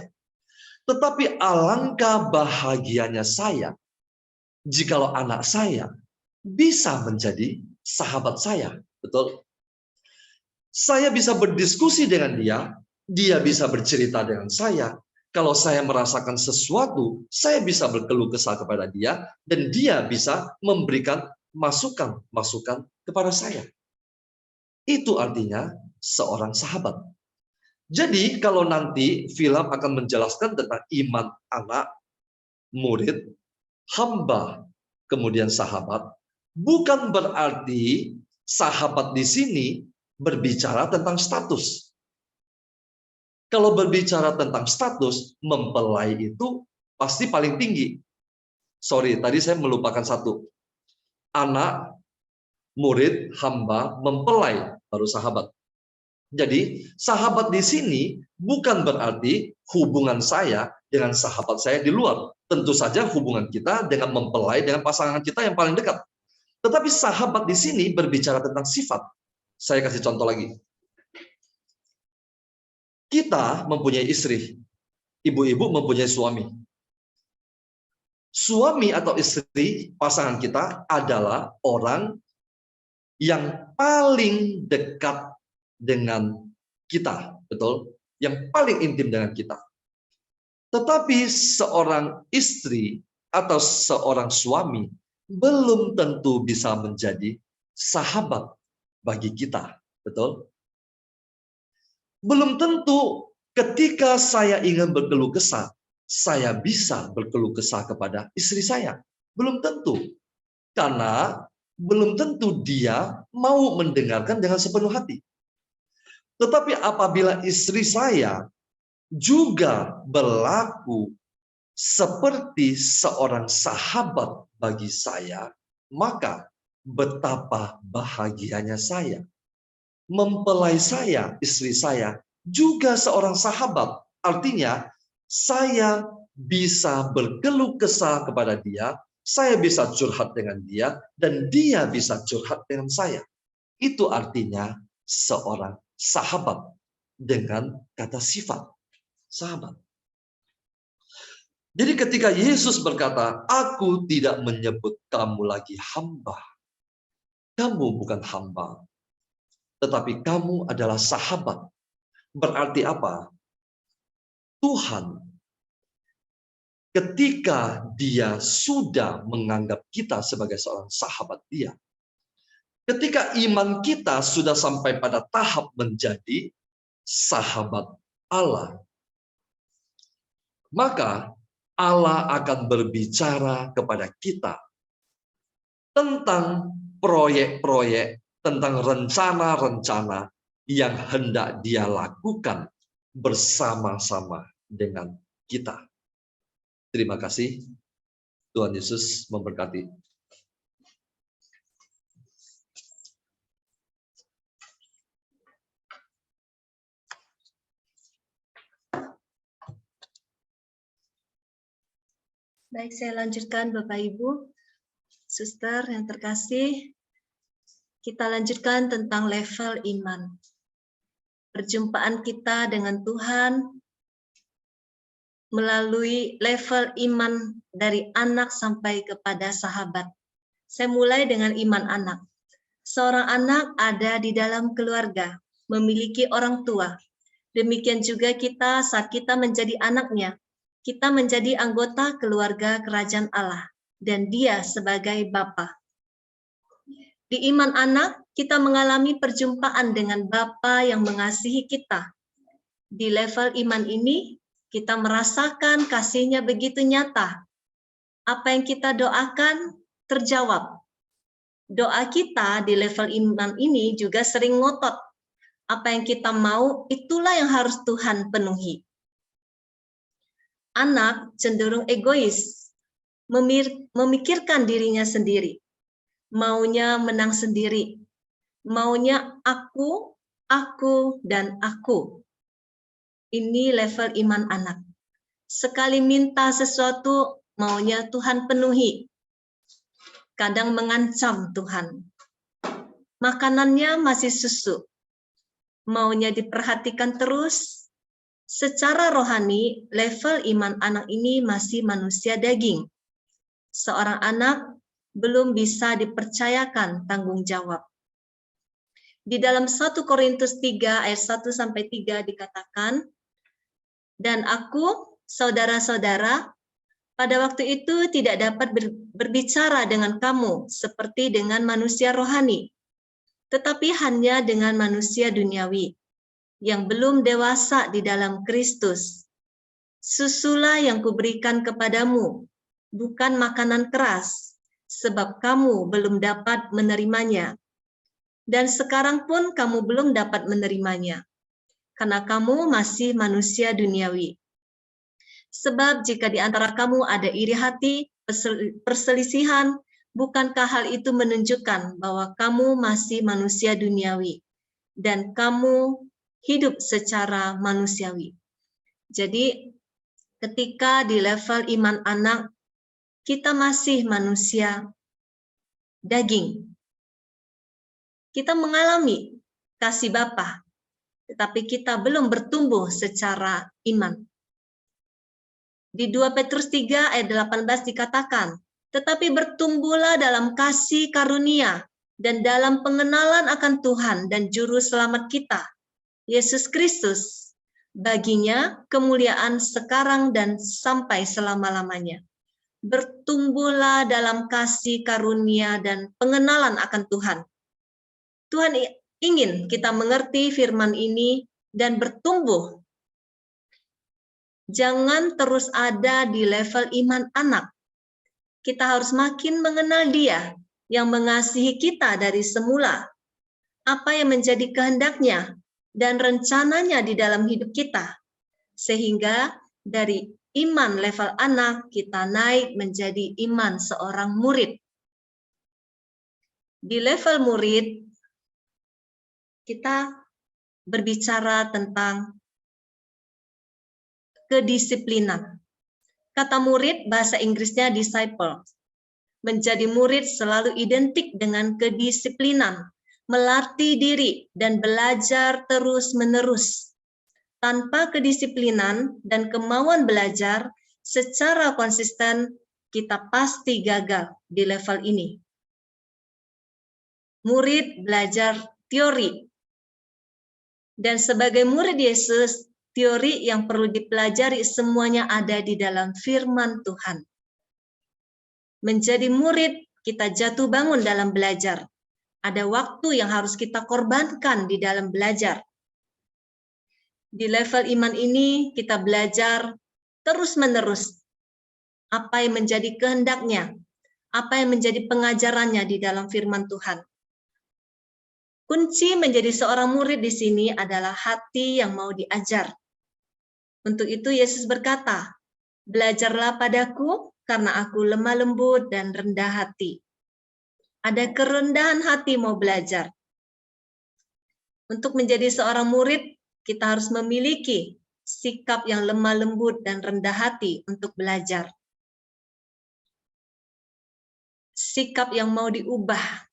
S2: Tetapi alangkah bahagianya saya jikalau anak saya bisa menjadi sahabat saya. Betul? Saya bisa berdiskusi dengan dia, dia bisa bercerita dengan saya. Kalau saya merasakan sesuatu, saya bisa berkeluh kesah kepada dia, dan dia bisa memberikan masukan kepada saya. Itu artinya seorang sahabat. Jadi kalau nanti film akan menjelaskan tentang iman anak, murid, hamba, kemudian sahabat, bukan berarti sahabat di sini berbicara tentang status. Kalau berbicara tentang status, mempelai itu pasti paling tinggi. Sorry, tadi saya melupakan satu. Anak, murid, hamba, mempelai, baru sahabat. Jadi, sahabat di sini bukan berarti hubungan saya dengan sahabat saya di luar. Tentu saja hubungan kita dengan mempelai, dengan pasangan kita yang paling dekat. Tetapi sahabat di sini berbicara tentang sifat. Saya kasih contoh lagi. Kita mempunyai istri. Ibu-ibu mempunyai suami. Suami atau istri pasangan kita adalah orang yang paling dekat dengan kita, betul? Yang paling intim dengan kita. Tetapi seorang istri atau seorang suami belum tentu bisa menjadi sahabat bagi kita, betul? Belum tentu ketika saya ingin berkeluh kesah, saya bisa berkeluh kesah kepada istri saya. Belum tentu. Karena belum tentu dia mau mendengarkan dengan sepenuh hati. Tetapi apabila istri saya juga berlaku seperti seorang sahabat bagi saya, maka betapa bahagianya saya. Mempelai saya, istri saya, juga seorang sahabat. Artinya, saya bisa berkeluh kesah kepada dia, saya bisa curhat dengan dia, dan dia bisa curhat dengan saya. Itu artinya seorang sahabat dengan kata sifat sahabat. Jadi ketika Yesus berkata, aku tidak menyebut kamu lagi hamba. Kamu bukan hamba, tetapi kamu adalah sahabat. Berarti apa? Tuhan ketika dia sudah menganggap kita sebagai seorang sahabat dia, ketika iman kita sudah sampai pada tahap menjadi sahabat Allah, maka Allah akan berbicara kepada kita tentang proyek-proyek, tentang rencana-rencana yang hendak dia lakukan bersama-sama dengan kita. Terima kasih. Tuhan Yesus memberkati.
S1: Baik, saya lanjutkan Bapak Ibu, Suster yang terkasih. Kita lanjutkan tentang level iman. Perjumpaan kita dengan Tuhan melalui level iman dari anak sampai kepada sahabat. Saya mulai dengan iman anak. Seorang anak ada di dalam keluarga, memiliki orang tua. Demikian juga kita saat kita menjadi anaknya. Kita menjadi anggota keluarga kerajaan Allah, dan dia sebagai Bapa. Di iman anak, kita mengalami perjumpaan dengan Bapa yang mengasihi kita. Di level iman ini, kita merasakan kasih-Nya begitu nyata. Apa yang kita doakan terjawab. Doa kita di level iman ini juga sering ngotot. Apa yang kita mau, itulah yang harus Tuhan penuhi. Anak cenderung egois, memikirkan dirinya sendiri, maunya menang sendiri, maunya aku, dan aku. Ini level iman anak. Sekali minta sesuatu, maunya Tuhan penuhi. Kadang mengancam Tuhan. Makanannya masih susu, maunya diperhatikan terus. Secara rohani, level iman anak ini masih manusia daging. Seorang anak belum bisa dipercayakan tanggung jawab. Di dalam 1 Korintus 3 ayat 1-3 dikatakan, dan aku, saudara-saudara, pada waktu itu tidak dapat berbicara dengan kamu seperti dengan manusia rohani, tetapi hanya dengan manusia duniawi, yang belum dewasa di dalam Kristus. Susulah yang kuberikan kepadamu, bukan makanan keras, sebab kamu belum dapat menerimanya. Dan sekarang pun kamu belum dapat menerimanya, karena kamu masih manusia duniawi. Sebab jika di antara kamu ada iri hati, perselisihan, bukankah hal itu menunjukkan bahwa kamu masih manusia duniawi, dan kamu hidup secara manusiawi. Jadi ketika di level iman anak, kita masih manusia daging. Kita mengalami kasih Bapa, tetapi kita belum bertumbuh secara iman. Di 2 Petrus 3 ayat 18 dikatakan, tetapi bertumbuhlah dalam kasih karunia dan dalam pengenalan akan Tuhan dan Juru Selamat kita, Yesus Kristus, baginya kemuliaan sekarang dan sampai selama-lamanya. Bertumbuhlah dalam kasih karunia dan pengenalan akan Tuhan. Tuhan ingin kita mengerti firman ini dan bertumbuh. Jangan terus ada di level iman anak. Kita harus makin mengenal Dia yang mengasihi kita dari semula, apa yang menjadi kehendaknya dan rencananya di dalam hidup kita, sehingga dari iman level anak kita naik menjadi iman seorang murid. Di level murid, kita berbicara tentang kedisiplinan. Kata murid bahasa Inggrisnya disciple. Menjadi murid selalu identik dengan kedisiplinan, melatih diri dan belajar terus-menerus. Tanpa kedisiplinan dan kemauan belajar secara konsisten, kita pasti gagal di level ini. Murid belajar teori. Dan sebagai murid Yesus, teori yang perlu dipelajari semuanya ada di dalam firman Tuhan. Menjadi murid, kita jatuh bangun dalam belajar. Ada waktu yang harus kita korbankan di dalam belajar. Di level iman ini, kita belajar terus-menerus apa yang menjadi kehendaknya, apa yang menjadi pengajarannya di dalam firman Tuhan. Kunci menjadi seorang murid di sini adalah hati yang mau diajar. Untuk itu Yesus berkata, "Belajarlah padaku karena aku lemah lembut dan rendah hati." Ada kerendahan hati mau belajar. Untuk menjadi seorang murid, kita harus memiliki sikap yang lemah lembut dan rendah hati untuk belajar. Sikap yang mau diubah.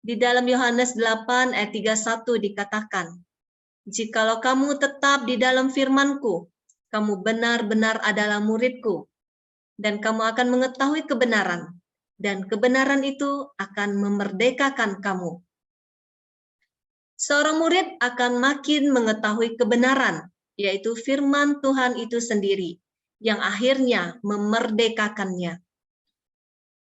S1: Di dalam Yohanes 8 ayat 31 dikatakan, "Jikalau kamu tetap di dalam firman-Ku, kamu benar-benar adalah murid-Ku, dan kamu akan mengetahui kebenaran, dan kebenaran itu akan memerdekakan kamu." Seorang murid akan makin mengetahui kebenaran, yaitu firman Tuhan itu sendiri, yang akhirnya memerdekakannya.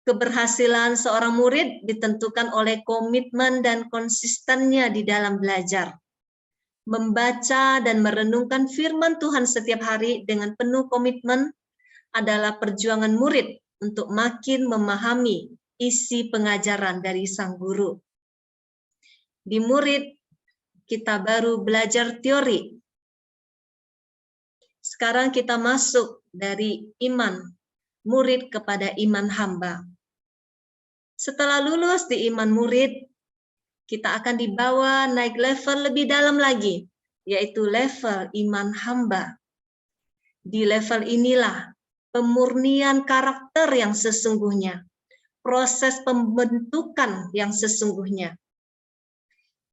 S1: Keberhasilan seorang murid ditentukan oleh komitmen dan konsistennya di dalam belajar. Membaca dan merenungkan firman Tuhan setiap hari dengan penuh komitmen adalah perjuangan murid untuk makin memahami isi pengajaran dari sang guru. Di murid, kita baru belajar teori. Sekarang kita masuk dari iman murid kepada iman hamba. Setelah lulus di iman murid, kita akan dibawa naik level lebih dalam lagi, yaitu level iman hamba. Di level inilah pemurnian karakter yang sesungguhnya, proses pembentukan yang sesungguhnya.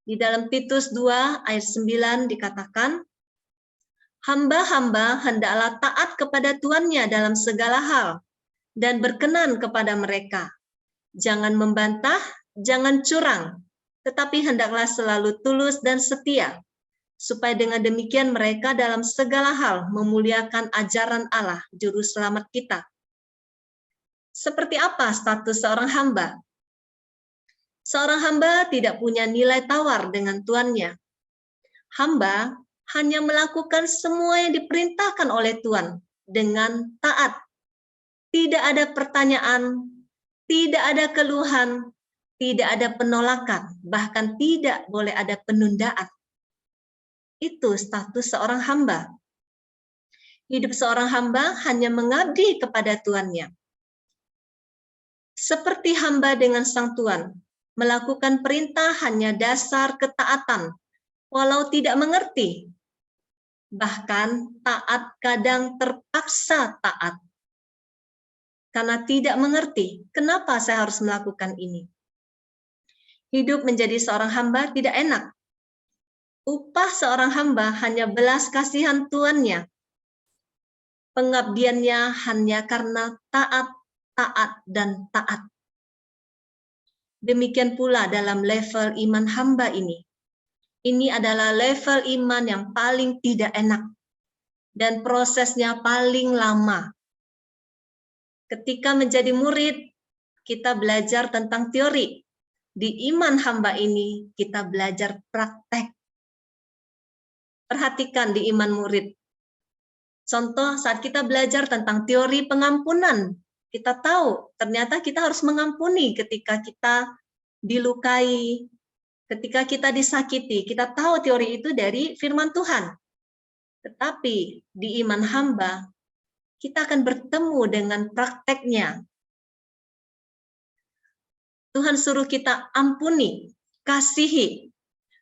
S1: Di dalam Titus 2 ayat 9 dikatakan, "Hamba-hamba hendaklah taat kepada tuannya dalam segala hal, dan berkenan kepada mereka. Jangan membantah, jangan curang, tetapi hendaklah selalu tulus dan setia, supaya dengan demikian mereka dalam segala hal memuliakan ajaran Allah, Juru Selamat kita." Seperti apa status seorang hamba? Seorang hamba tidak punya nilai tawar dengan tuannya. Hamba hanya melakukan semua yang diperintahkan oleh Tuhan dengan taat. Tidak ada pertanyaan, tidak ada keluhan, tidak ada penolakan, bahkan tidak boleh ada penundaan. Itu status seorang hamba. Hidup seorang hamba hanya mengabdi kepada tuannya. Seperti hamba dengan sang tuan, melakukan perintah hanya dasar ketaatan, walau tidak mengerti. Bahkan taat kadang terpaksa taat. Karena tidak mengerti, kenapa saya harus melakukan ini? Hidup menjadi seorang hamba tidak enak. Upah seorang hamba hanya belas kasihan tuannya. Pengabdiannya hanya karena taat, taat, dan taat. Demikian pula dalam level iman hamba ini. Ini adalah level iman yang paling tidak enak. Dan prosesnya paling lama. Ketika menjadi murid, kita belajar tentang teori. Di iman hamba ini, kita belajar praktek. Perhatikan di iman murid. Contoh saat kita belajar tentang teori pengampunan, Kita tahu ternyata kita harus mengampuni ketika kita dilukai, ketika kita disakiti. Kita tahu teori itu dari firman Tuhan. Tetapi di iman hamba, kita akan bertemu dengan prakteknya. Tuhan suruh kita ampuni, kasihi.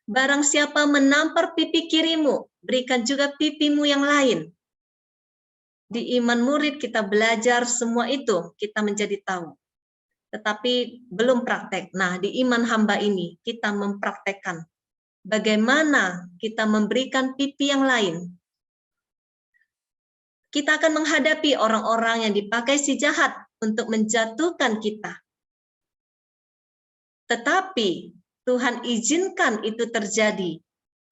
S1: Barang siapa menampar pipi kirimu, berikan juga pipimu yang lain. Di iman murid kita belajar semua itu, kita menjadi tahu. Tetapi belum praktek. Nah, di iman hamba ini kita mempraktekkan bagaimana kita memberikan pipi yang lain. Kita akan menghadapi orang-orang yang dipakai si jahat untuk menjatuhkan kita. Tetapi Tuhan izinkan itu terjadi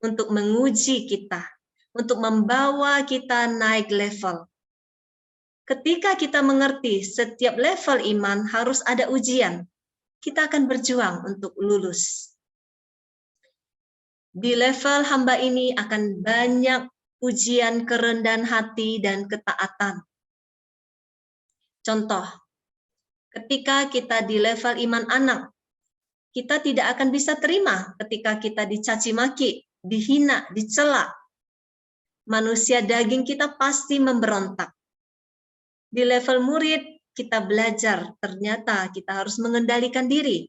S1: untuk menguji kita, untuk membawa kita naik level. Ketika kita mengerti setiap level iman harus ada ujian, kita akan berjuang untuk lulus. Di level hamba ini akan banyak ujian kerendahan hati dan ketaatan. Contoh, ketika kita di level iman anak, kita tidak akan bisa terima ketika kita dicaci maki, dihina, dicela. Manusia daging kita pasti memberontak. Di level murid, kita belajar, ternyata kita harus mengendalikan diri.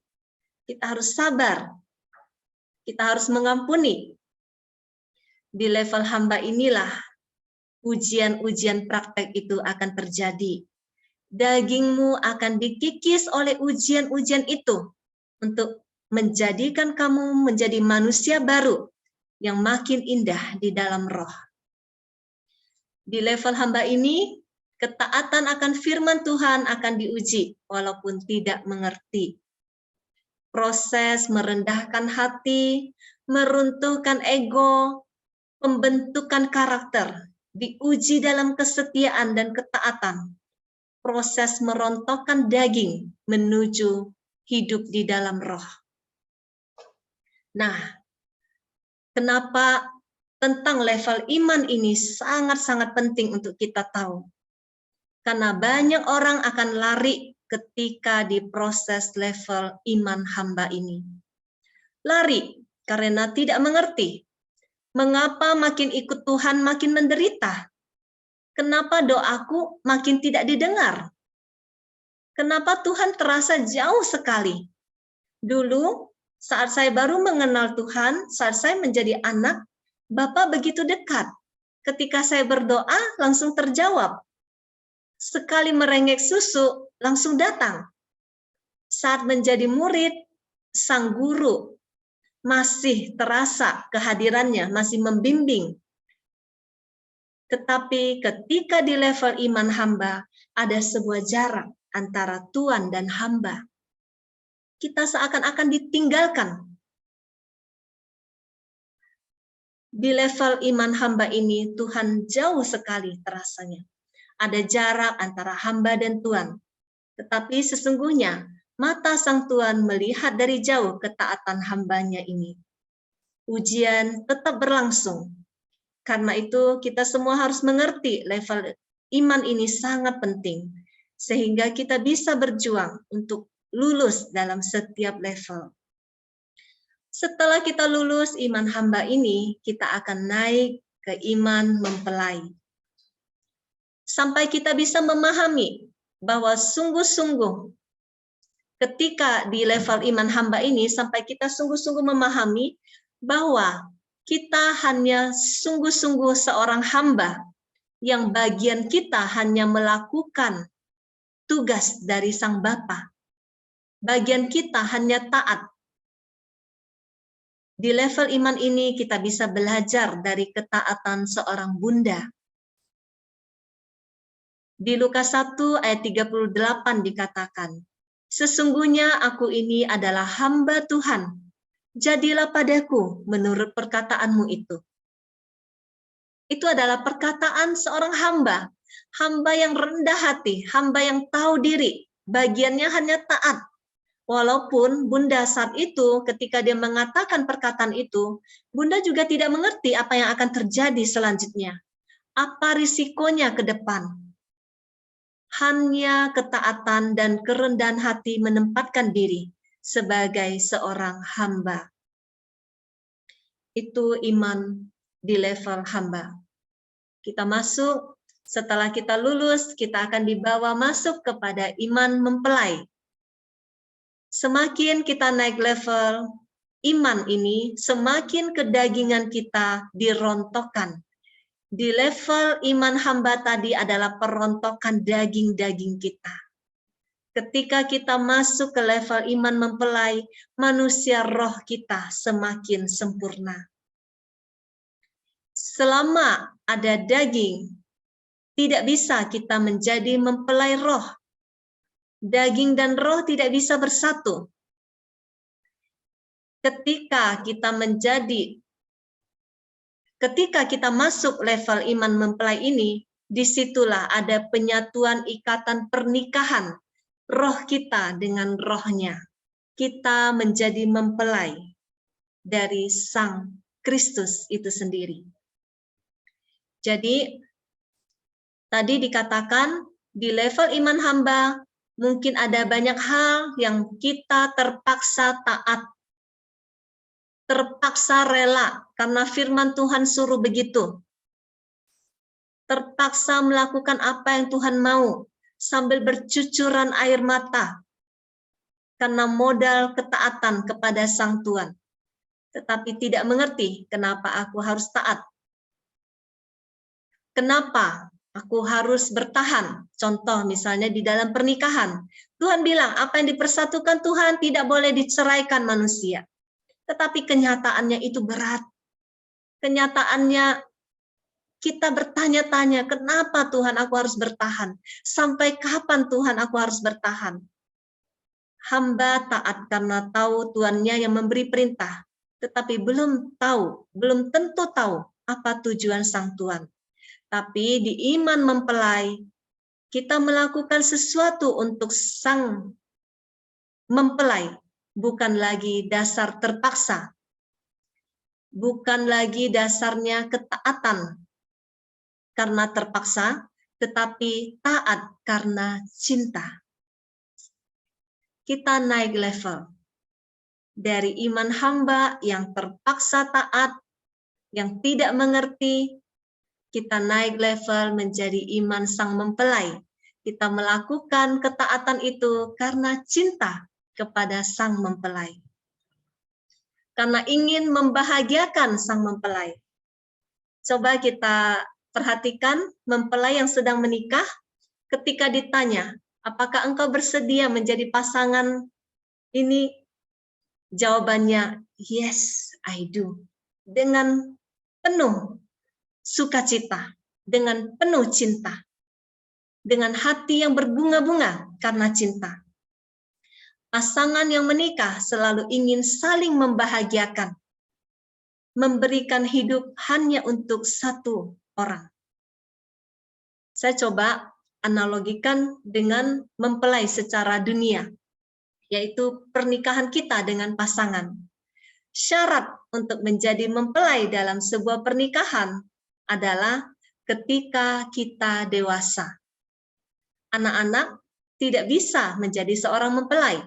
S1: Kita harus sabar. Kita harus mengampuni. Di level hamba inilah, ujian-ujian praktek itu akan terjadi. Dagingmu akan dikikis oleh ujian-ujian itu, untuk menjadikan kamu menjadi manusia baru, yang makin indah di dalam roh. Di level hamba ini, ketaatan akan firman Tuhan akan diuji, walaupun tidak mengerti. Proses merendahkan hati, meruntuhkan ego, pembentukan karakter, diuji dalam kesetiaan dan ketaatan. Proses merontokkan daging menuju hidup di dalam roh. Nah, kenapa tentang level iman ini sangat-sangat penting untuk kita tahu? Karena banyak orang akan lari ketika di proses level iman hamba ini. Lari karena tidak mengerti. Mengapa makin ikut Tuhan makin menderita? Kenapa doaku makin tidak didengar? Kenapa Tuhan terasa jauh sekali? Dulu saat saya baru mengenal Tuhan, saat saya menjadi anak, Bapa begitu dekat. Ketika saya berdoa langsung terjawab. Sekali merengek susu, langsung datang. Saat menjadi murid, sang guru masih terasa kehadirannya, masih membimbing. Tetapi ketika di level iman hamba, ada sebuah jarak antara Tuhan dan hamba. Kita seakan-akan ditinggalkan. Di level iman hamba ini, Tuhan jauh sekali terasanya. Ada jarak antara hamba dan Tuhan. Tetapi sesungguhnya mata sang Tuhan melihat dari jauh ketaatan hambanya ini. Ujian tetap berlangsung. Karena itu kita semua harus mengerti level iman ini sangat penting. Sehingga kita bisa berjuang untuk lulus dalam setiap level. Setelah kita lulus iman hamba ini, kita akan naik ke iman mempelai. Sampai kita bisa memahami bahwa sungguh-sungguh ketika di level iman hamba ini, sampai kita sungguh-sungguh memahami bahwa kita hanya sungguh-sungguh seorang hamba yang bagian kita hanya melakukan tugas dari Sang Bapa. Bagian kita hanya taat. Di level iman ini kita bisa belajar dari ketaatan seorang bunda. Di Lukas 1 ayat 38 dikatakan, sesungguhnya aku ini adalah hamba Tuhan, jadilah padaku menurut perkataanmu itu. Itu adalah perkataan seorang hamba, hamba yang rendah hati, hamba yang tahu diri, bagiannya hanya taat. Walaupun bunda saat itu ketika dia mengatakan perkataan itu, bunda juga tidak mengerti apa yang akan terjadi selanjutnya. Apa risikonya ke depan? hanya ketaatan dan kerendahan hati menempatkan diri sebagai seorang hamba. Itu iman di level hamba. Kita masuk, setelah kita lulus, kita akan dibawa masuk kepada iman mempelai. Semakin kita naik level iman ini, semakin kedagingan kita dirontokkan. Di level iman hamba tadi adalah perontokan daging-daging kita. Ketika kita masuk ke level iman mempelai, manusia roh kita semakin sempurna. Selama ada daging, tidak bisa kita menjadi mempelai roh. Daging dan roh tidak bisa bersatu. Ketika kita masuk level iman mempelai ini, disitulah ada penyatuan ikatan pernikahan roh kita dengan rohnya. Kita menjadi mempelai dari Sang Kristus itu sendiri. Jadi, tadi dikatakan di level iman hamba, mungkin ada banyak hal yang kita terpaksa taat, terpaksa rela, karena firman Tuhan suruh begitu. Terpaksa melakukan apa yang Tuhan mau, sambil bercucuran air mata, karena modal ketaatan kepada Sang Tuhan. Tetapi tidak mengerti kenapa aku harus taat. Kenapa aku harus bertahan? Contoh misalnya di dalam pernikahan. Tuhan bilang apa yang dipersatukan Tuhan tidak boleh diceraikan manusia. Tetapi kenyataannya itu berat. Kenyataannya kita bertanya-tanya, kenapa Tuhan aku harus bertahan? Sampai kapan Tuhan aku harus bertahan? Hamba taat karena tahu Tuannya yang memberi perintah. Tetapi belum tentu tahu apa tujuan Sang Tuhan. Tapi di iman mempelai, kita melakukan sesuatu untuk Sang mempelai, bukan lagi dasar terpaksa, bukan lagi dasarnya ketaatan karena terpaksa, tetapi taat karena cinta. Kita naik level dari iman hamba yang terpaksa taat, yang tidak mengerti, kita naik level menjadi iman Sang mempelai. Kita melakukan ketaatan itu karena cinta kepada Sang mempelai. Karena ingin membahagiakan Sang mempelai. Coba kita perhatikan mempelai yang sedang menikah, ketika ditanya, apakah engkau bersedia menjadi pasangan ini? Jawabannya, yes, I do. Dengan penuh sukacita, dengan penuh cinta, dengan hati yang berbunga-bunga karena cinta. Pasangan yang menikah selalu ingin saling membahagiakan, memberikan hidup hanya untuk satu orang. Saya coba analogikan dengan mempelai secara dunia, yaitu pernikahan kita dengan pasangan. Syarat untuk menjadi mempelai dalam sebuah pernikahan adalah ketika kita dewasa. Anak-anak tidak bisa menjadi seorang mempelai.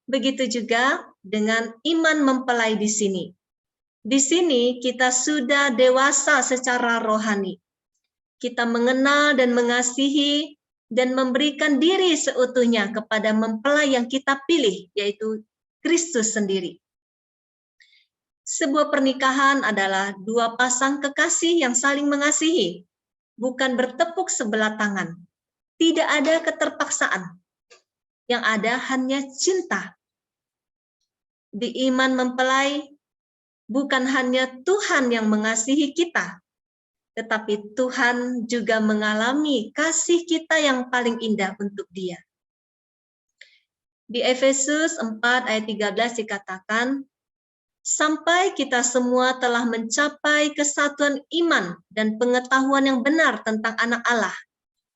S1: Begitu juga dengan iman mempelai di sini. Di sini kita sudah dewasa secara rohani. Kita mengenal dan mengasihi dan memberikan diri seutuhnya kepada mempelai yang kita pilih, yaitu Kristus sendiri. Sebuah pernikahan adalah dua pasang kekasih yang saling mengasihi, bukan bertepuk sebelah tangan. Tidak ada keterpaksaan. Yang ada hanya cinta. Di iman mempelai, bukan hanya Tuhan yang mengasihi kita, tetapi Tuhan juga mengalami kasih kita yang paling indah untuk Dia. Di Efesus 4 ayat 13 dikatakan, sampai kita semua telah mencapai kesatuan iman dan pengetahuan yang benar tentang anak Allah,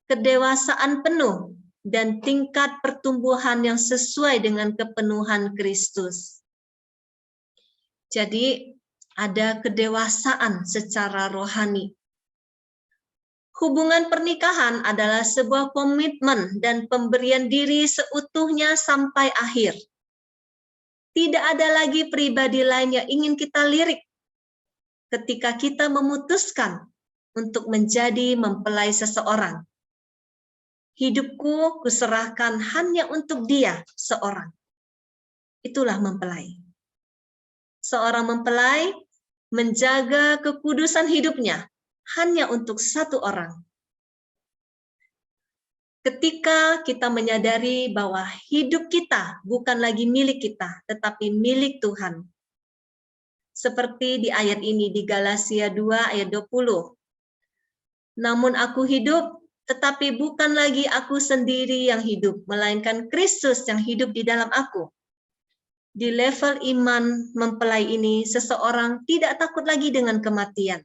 S1: kedewasaan penuh, dan tingkat pertumbuhan yang sesuai dengan kepenuhan Kristus. Jadi, ada kedewasaan secara rohani. Hubungan pernikahan adalah sebuah komitmen dan pemberian diri seutuhnya sampai akhir. Tidak ada lagi pribadi lain yang ingin kita lirik ketika kita memutuskan untuk menjadi mempelai seseorang. Hidupku kuserahkan hanya untuk dia seorang. Itulah mempelai. Seorang mempelai menjaga kekudusan hidupnya hanya untuk satu orang. Ketika kita menyadari bahwa hidup kita bukan lagi milik kita, tetapi milik Tuhan. Seperti di ayat ini, di Galatia 2 ayat 20. Namun aku hidup, tetapi bukan lagi aku sendiri yang hidup, melainkan Kristus yang hidup di dalam aku. Di level iman mempelai ini, seseorang tidak takut lagi dengan kematian.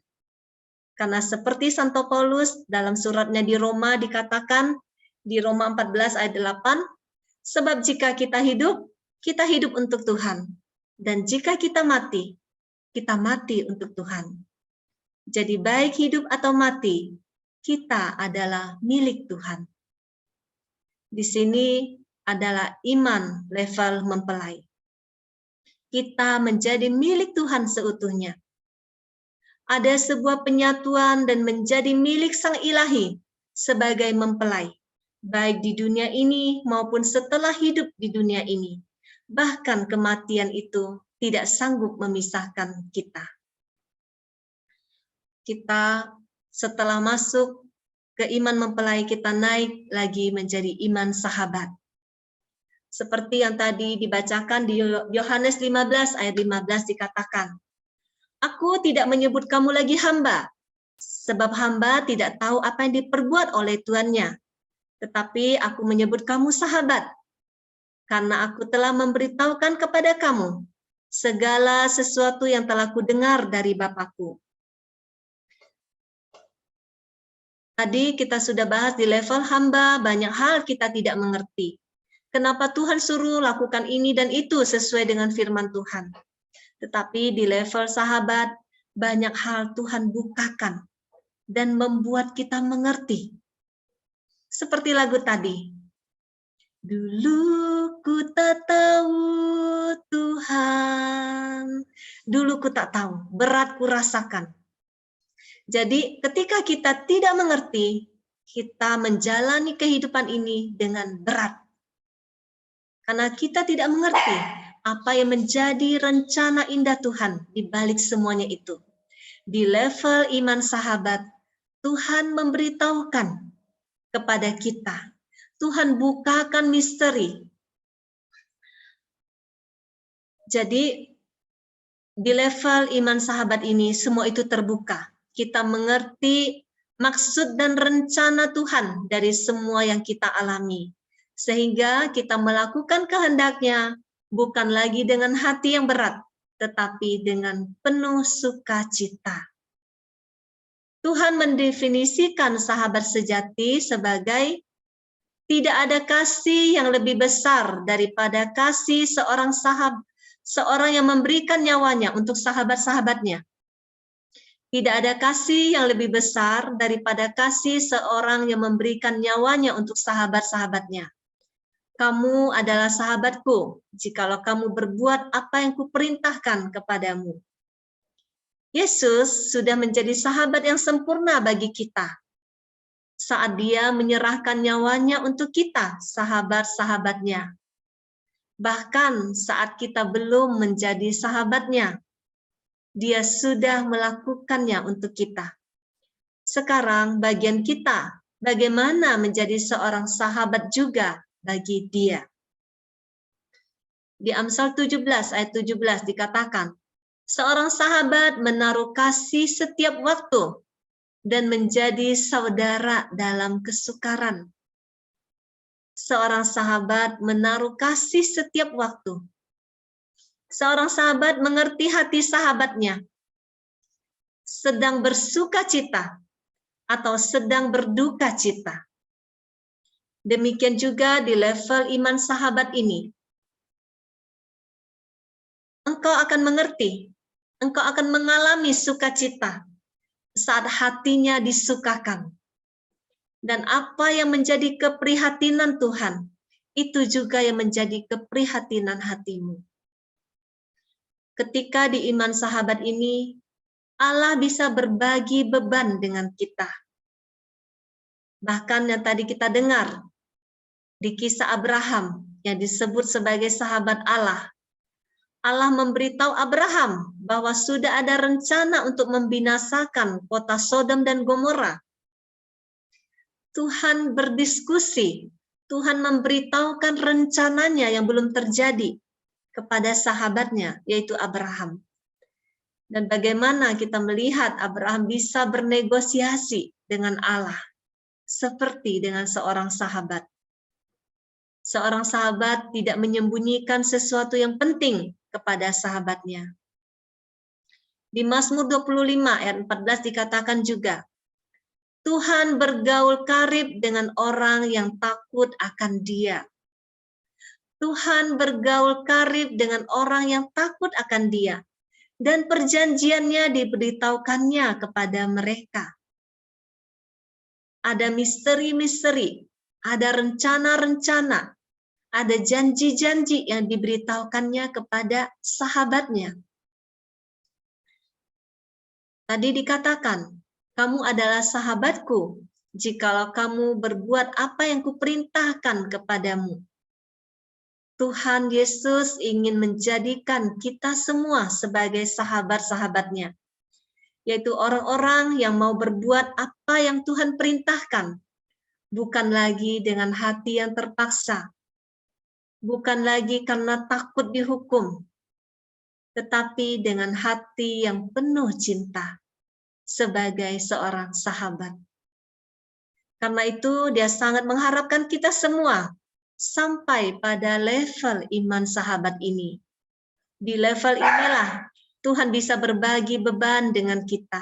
S1: Karena seperti Santo Paulus dalam suratnya di Roma dikatakan, di Roma 14 ayat 8, sebab jika kita hidup untuk Tuhan. Dan jika kita mati untuk Tuhan. Jadi baik hidup atau mati, kita adalah milik Tuhan. Di sini adalah iman level mempelai. Kita menjadi milik Tuhan seutuhnya. Ada sebuah penyatuan dan menjadi milik Sang Ilahi sebagai mempelai, baik di dunia ini maupun setelah hidup di dunia ini. Bahkan kematian itu tidak sanggup memisahkan kita. Kita setelah masuk ke iman mempelai, kita naik lagi menjadi iman sahabat. Seperti yang tadi dibacakan di Yohanes 15 ayat 15 dikatakan, Aku tidak menyebut kamu lagi hamba, sebab hamba tidak tahu apa yang diperbuat oleh tuannya. Tetapi aku menyebut kamu sahabat, karena aku telah memberitahukan kepada kamu segala sesuatu yang telah kudengar dari Bapakku. Tadi kita sudah bahas di level hamba, banyak hal kita tidak mengerti. Kenapa Tuhan suruh lakukan ini dan itu sesuai dengan firman Tuhan. Tetapi di level sahabat, banyak hal Tuhan bukakan dan membuat kita mengerti. Seperti lagu tadi. Dulu ku tak tahu Tuhan. Dulu ku tak tahu, berat ku rasakan. Jadi ketika kita tidak mengerti, kita menjalani kehidupan ini dengan berat. Karena kita tidak mengerti apa yang menjadi rencana indah Tuhan di balik semuanya itu. Di level iman sahabat, Tuhan memberitahukan kepada kita. Tuhan bukakan misteri. Jadi, di level iman sahabat ini, semua itu terbuka. Kita mengerti maksud dan rencana Tuhan dari semua yang kita alami. Sehingga kita melakukan kehendaknya, bukan lagi dengan hati yang berat, tetapi dengan penuh sukacita. Tuhan mendefinisikan sahabat sejati sebagai tidak ada kasih yang lebih besar daripada kasih seorang yang memberikan nyawanya untuk sahabat-sahabatnya. Tidak ada kasih yang lebih besar daripada kasih seorang yang memberikan nyawanya untuk sahabat-sahabatnya. Kamu adalah sahabatku, jikalau kamu berbuat apa yang kuperintahkan kepadamu. Yesus sudah menjadi sahabat yang sempurna bagi kita. Saat dia menyerahkan nyawanya untuk kita, sahabat-sahabatnya. Bahkan saat kita belum menjadi sahabatnya, dia sudah melakukannya untuk kita. Sekarang bagian kita, bagaimana menjadi seorang sahabat juga bagi dia. Di Amsal 17 ayat 17 dikatakan, seorang sahabat menaruh kasih setiap waktu dan menjadi saudara dalam kesukaran. Seorang sahabat menaruh kasih setiap waktu. Seorang sahabat mengerti hati sahabatnya, sedang bersuka cita atau sedang berduka cita. Demikian juga di level iman sahabat ini. Engkau akan mengerti, engkau akan mengalami sukacita saat hatinya disukakan. Dan apa yang menjadi keprihatinan Tuhan, itu juga yang menjadi keprihatinan hatimu. Ketika di iman sahabat ini, Allah bisa berbagi beban dengan kita. Bahkan yang tadi kita dengar, di kisah Abraham yang disebut sebagai sahabat Allah, Allah memberitahu Abraham bahwa sudah ada rencana untuk membinasakan kota Sodom dan Gomora. Tuhan berdiskusi, Tuhan memberitahukan rencananya yang belum terjadi kepada sahabatnya, yaitu Abraham. Dan bagaimana kita melihat Abraham bisa bernegosiasi dengan Allah, seperti dengan seorang sahabat. Seorang sahabat tidak menyembunyikan sesuatu yang penting kepada sahabatnya. Di Mazmur 25 ayat 14 dikatakan juga, Tuhan bergaul karib dengan orang yang takut akan Dia. Tuhan bergaul karib dengan orang yang takut akan Dia, dan perjanjiannya diberitahukannya kepada mereka. Ada misteri-misteri, ada rencana-rencana, ada janji-janji yang diberitahukannya kepada sahabatnya. Tadi dikatakan, kamu adalah sahabatku jikalau kamu berbuat apa yang kuperintahkan kepadamu. Tuhan Yesus ingin menjadikan kita semua sebagai sahabat-sahabatnya, yaitu orang-orang yang mau berbuat apa yang Tuhan perintahkan, bukan lagi dengan hati yang terpaksa, bukan lagi karena takut dihukum, tetapi dengan hati yang penuh cinta sebagai seorang sahabat. Karena itu dia sangat mengharapkan kita semua sampai pada level iman sahabat ini. Di level inilah Tuhan bisa berbagi beban dengan kita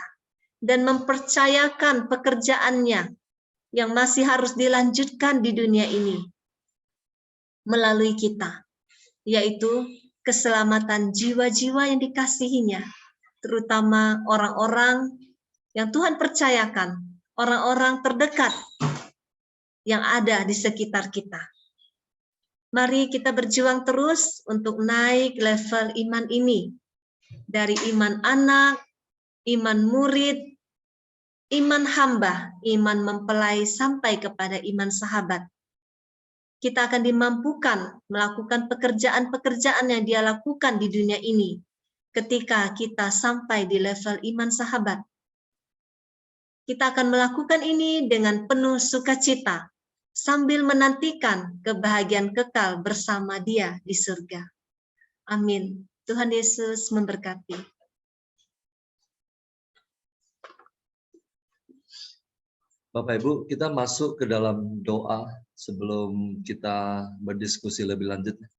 S1: dan mempercayakan pekerjaannya yang masih harus dilanjutkan di dunia ini melalui kita, yaitu keselamatan jiwa-jiwa yang dikasihinya, terutama orang-orang yang Tuhan percayakan, orang-orang terdekat yang ada di sekitar kita. Mari kita berjuang terus untuk naik level iman ini, dari iman anak, iman murid, iman hamba, iman mempelai, sampai kepada iman sahabat. Kita akan dimampukan melakukan pekerjaan-pekerjaan yang Dia lakukan di dunia ini ketika kita sampai di level iman sahabat. Kita akan melakukan ini dengan penuh sukacita, sambil menantikan kebahagiaan kekal bersama Dia di surga. Amin. Tuhan Yesus memberkati.
S2: Bapak Ibu, kita masuk ke dalam doa sebelum kita berdiskusi lebih lanjut.